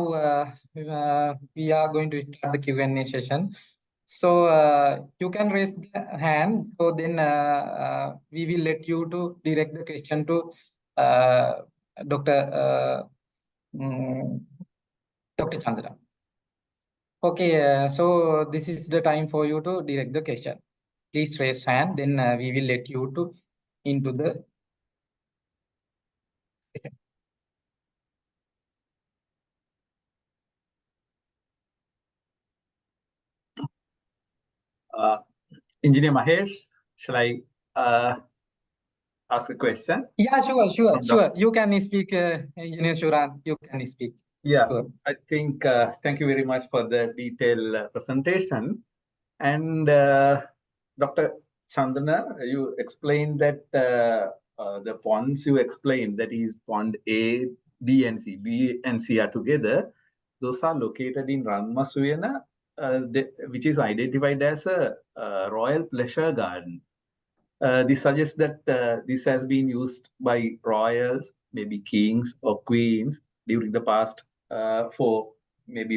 we are going to start the Q&A session. So you can raise the hand. So then we will let you to direct the question to Dr. Dr. Chandra. Okay, so this is the time for you to direct the question. Please raise hand. Then we will let you to into the. Engineer Mahesh, shall I ask a question? Yeah, sure. You can speak, Engineer Shuran. You can speak. Yeah, Sure. I think thank you very much for the detailed presentation. And Dr. Chandana, you explained that the ponds you explained, that is pond A, B, and C. B and C are together. Those are located in RANMASU UYANA, which is identified as a royal pleasure garden. This suggests that this has been used by royals, maybe kings or queens during the past for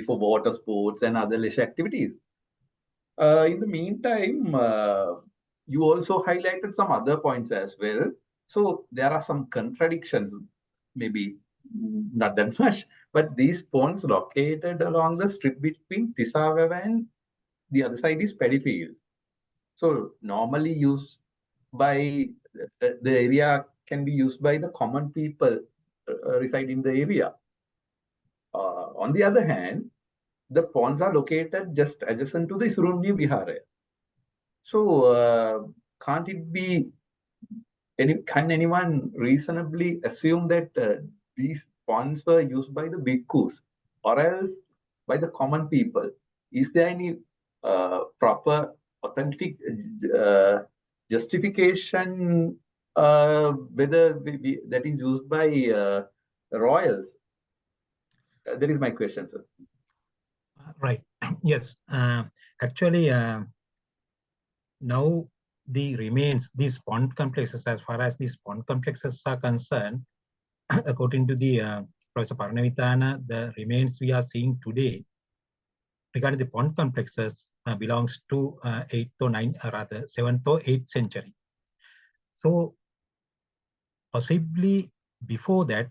water sports and other leisure activities. In the meantime, you also highlighted some other points as well. So there are some contradictions, maybe not that much, but these ponds located along the strip between Tisaveva and the other side is paddy fields. So normally used by the area can be used by the common people reside in the area. On the other hand, the ponds are located just adjacent to the Surunni Vihara. So can't it be, can anyone reasonably assume that these ponds were used by the bhikkhus or else by the common people? Is there any proper authentic justification whether that is used by royals? That is my question, sir. Right. Yes. Actually, now the remains, these pond complexes, as far as these pond complexes are concerned, according to the Professor Paranavithana, the remains we are seeing today regarding the pond complexes belongs to 8th or 9th, rather 7th or 8th century. So possibly before that,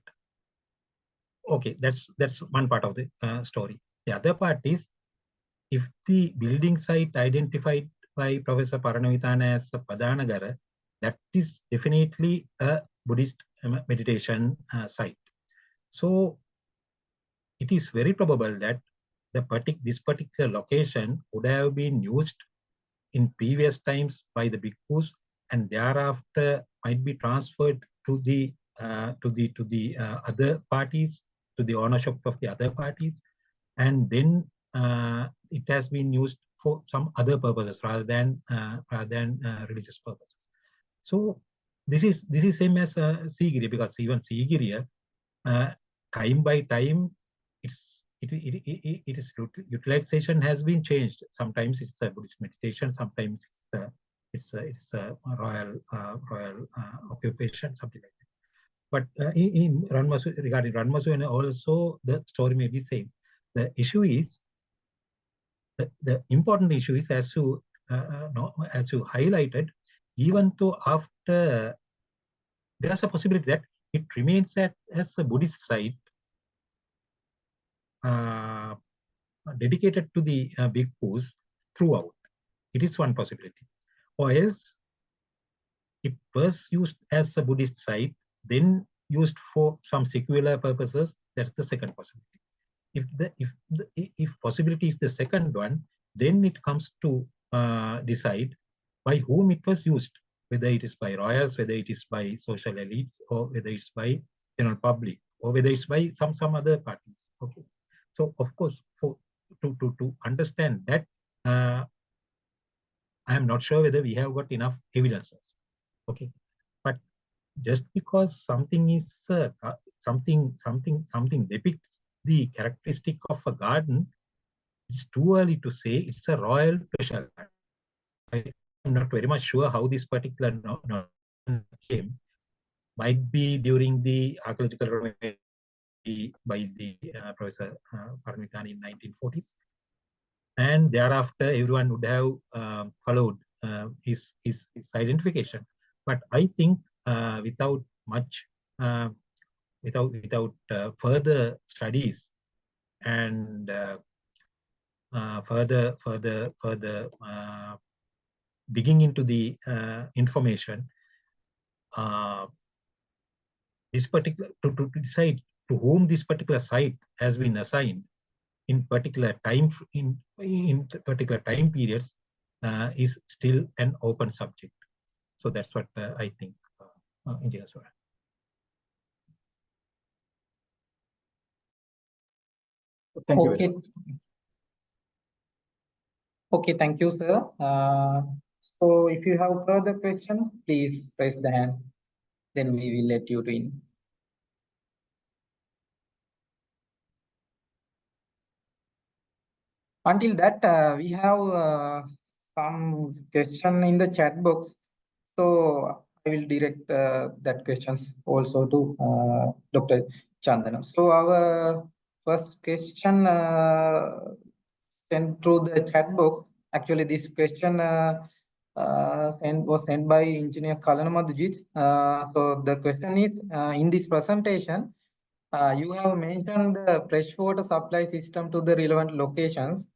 okay, that's one part of the story. The other part is, if the building site identified by Professor Paranavithana as a Padanagara, that is definitely a Buddhist meditation site. So it is very probable that this particular location would have been used in previous times by the bhikkhus, and thereafter might be transferred to the other parties, to the ownership of the other parties, and then it has been used for some other purposes rather than religious purposes. So this is same as Sigiriya, because even Sigiriya, time by time, its utilization has been changed. Sometimes it's a Buddhist meditation, sometimes it's a royal occupation, something like that. But in RANMASU, regarding RANMASU, and also the story may be same. The issue is, the important issue is, as you highlighted, even though after there's a possibility that it remains as a Buddhist site dedicated to the bhikkhus throughout. It is one possibility. Or else it was used as a Buddhist site, then used for some secular purposes. That's the second possibility. If possibility is the second one, then it comes to decide by whom it was used, whether it is by royals, whether it is by social elites, or whether it's by general public, or whether it's by some other parties. Okay. So of course, to understand that, I am not sure whether we have got enough evidences. Okay, but just because something is something depicts the characteristic of a garden, it's too early to say it's a royal pleasure garden. I'm not very much sure how this particular came. Might be during the archaeological remedy by the Professor Paramithan in 1940s. And thereafter, everyone would have followed his identification. But I think without much, without further studies and further digging into the information, this particular to decide to whom this particular site has been assigned in particular time in particular time periods is still an open subject. So that's what I think, Engineer Sora. Thank you. Okay. Okay, thank you, sir. So if you have further question, please raise the hand. Then we will let you in. Until that, we have some question in the chat box. So I will direct that questions also to Dr. Chandana. So our first question sent through the chat box. Actually, this question was sent by Engineer Kalana Madhujit. So the question is, in this presentation, you have mentioned the freshwater supply system to the relevant locations.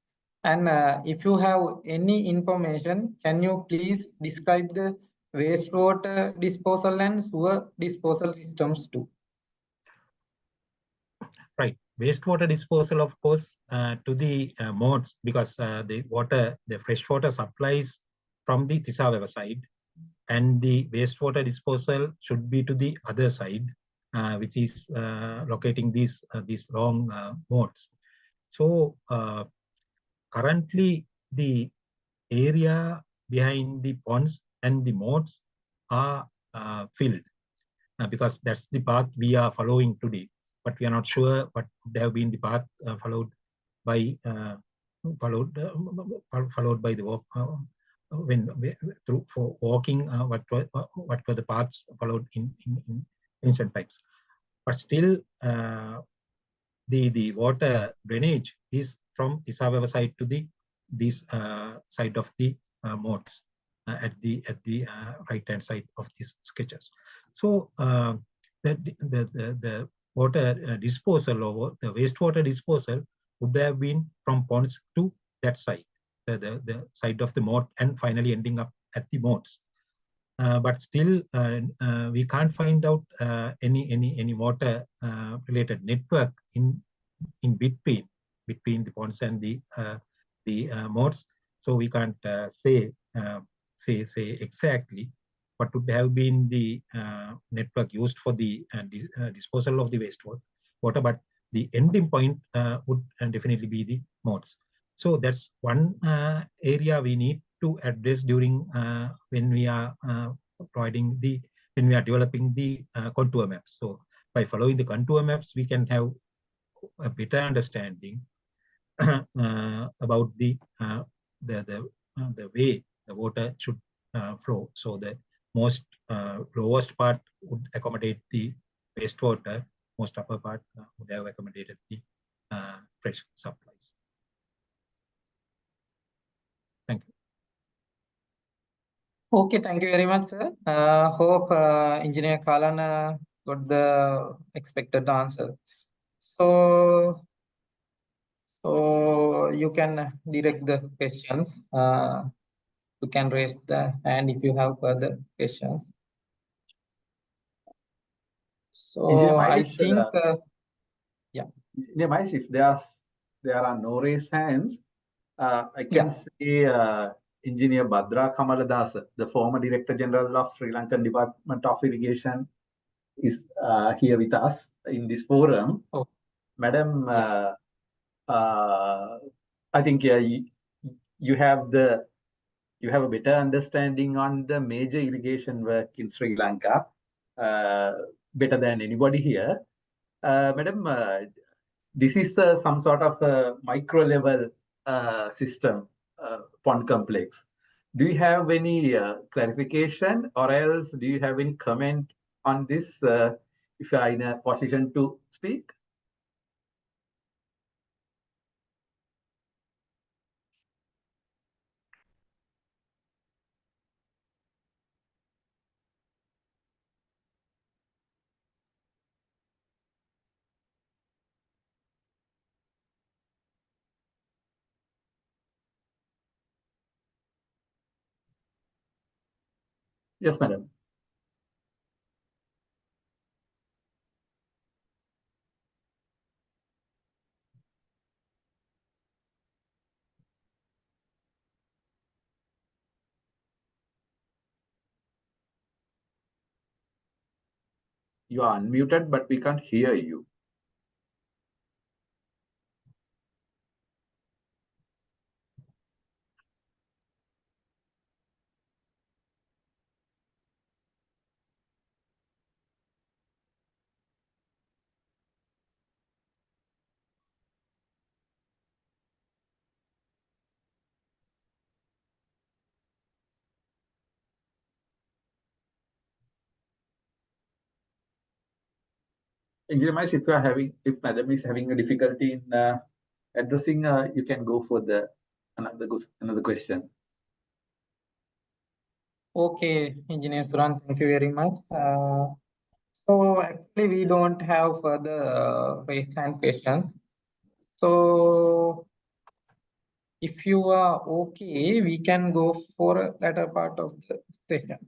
And if you have any information, can you please describe the wastewater disposal and sewer disposal systems too? Right. Wastewater disposal, of course, to the modes, because the fresh water supplies from the Tisaveva side, and the wastewater disposal should be to the other side, which is locating these long modes. So currently, the area behind the ponds and the modes are filled because that's the path we are following today. But we are not sure what would have been the path followed by the walk for walking. What were the paths followed in ancient times? But still, the water drainage is from Tisaveva side to this side of the modes at the right hand side of these sketches. So the water disposal or the wastewater disposal would have been from ponds to that side, the side of the mode, and finally ending up at the modes. But still, we can't find out any water related network in between the ponds and the modes. So we can't say exactly what would have been the network used for the disposal of the wastewater, but the ending point would definitely be the modes. So that's one area we need to address during when we are developing the contour maps. So by following the contour maps, we can have a better understanding about the way the water should flow. So the most lowest part would accommodate the wastewater, most upper part would have accommodated the fresh supplies. Thank you. Okay, thank you very much, sir. Hope Engineer Kalana got the expected answer. So you can direct the questions. You can raise the hand if you have further questions. So I think, yeah. Nemash, if there are no raised hands, I can say Engineer Bhadra Kamaladasa, the former Director General of Sri Lankan Department of Irrigation, is here with us in this forum. Oh. Madam, I think you have a better understanding on the major irrigation work in Sri Lanka, better than anybody here. Madam, this is some sort of a micro level system, pond complex. Do you have any clarification, or else do you have any comment on this if you are in a position to speak? Yes, madam. You are unmuted, but we can't hear you. Engineer Mahesh, if madam is having a difficulty in addressing, you can go for the another question. Okay, Engineer Suran, thank you very much. So actually, we don't have further raised hand questions. So if you are okay, we can go for a latter part of the session.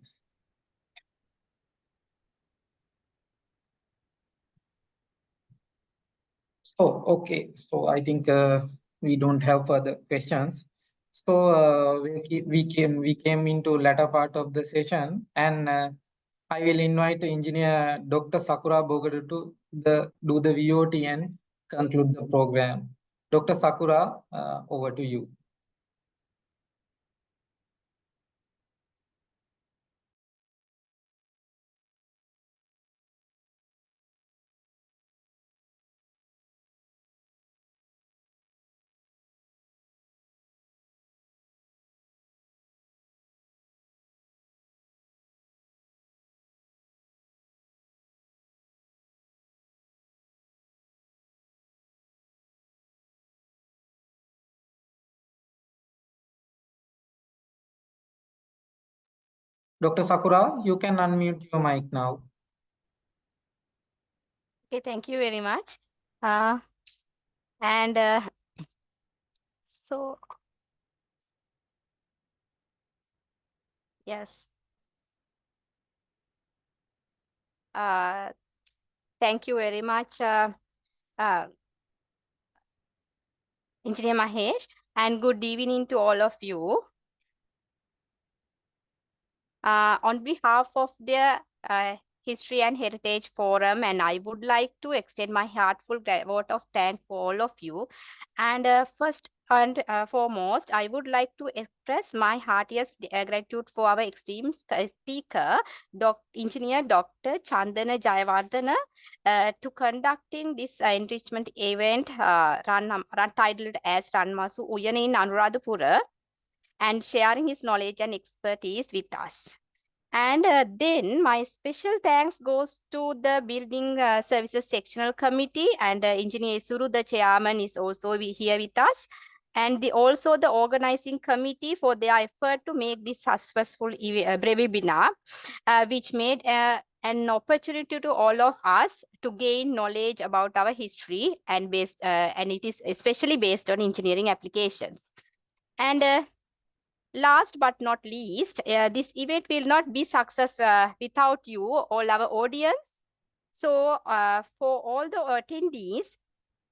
Oh, okay. So I think we don't have further questions. So we came into latter part of the session, and I will invite Engineer Dr. Sakura Bogadu to do the VOT and conclude the program. Dr. Sakura, over to you. Dr. Sakura, you can unmute your mic now. Okay, thank you very much. So, yes. Thank you very much, Engineer Mahesh, and good evening to all of you. On behalf of the History and Heritage Forum, and I would like to extend my heartful vote of thanks for all of you. And first and foremost, I would like to express my heartiest gratitude for our esteemed speaker, Engineer Dr. Chandana Jayawardena, to conducting this enrichment event titled as RANMASU UYANA in ANURADHAPURA, and sharing his knowledge and expertise with us. And then my special thanks goes to the Building Services Sectional Committee, and Engineer Suru, the chairman, is also here with us. And also the organizing committee for their effort to make this successful webinar, which made an opportunity to all of us to gain knowledge about our history, and it is especially based on engineering applications. And last but not least, this event will not be success without you, all our audience. So for all the attendees,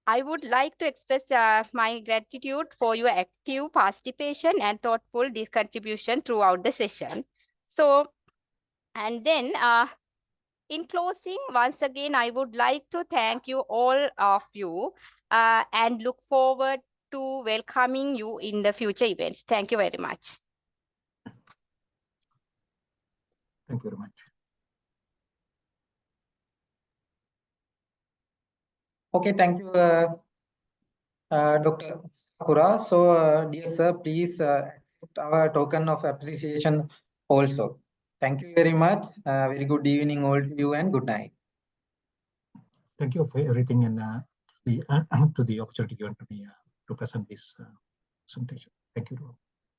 I would like to express my gratitude for your active participation and thoughtful contribution throughout the session. So, and then in closing, once again, I would like to thank you all of you and look forward to welcoming you in the future events. Thank you very much. Thank you very much. Okay, thank you, Dr. Sakura. So, dear sir, please accept our token of appreciation also. Thank you very much. Very good evening all to you and good night. Thank you for everything and the to the opportunity given to me to present this presentation. Thank you.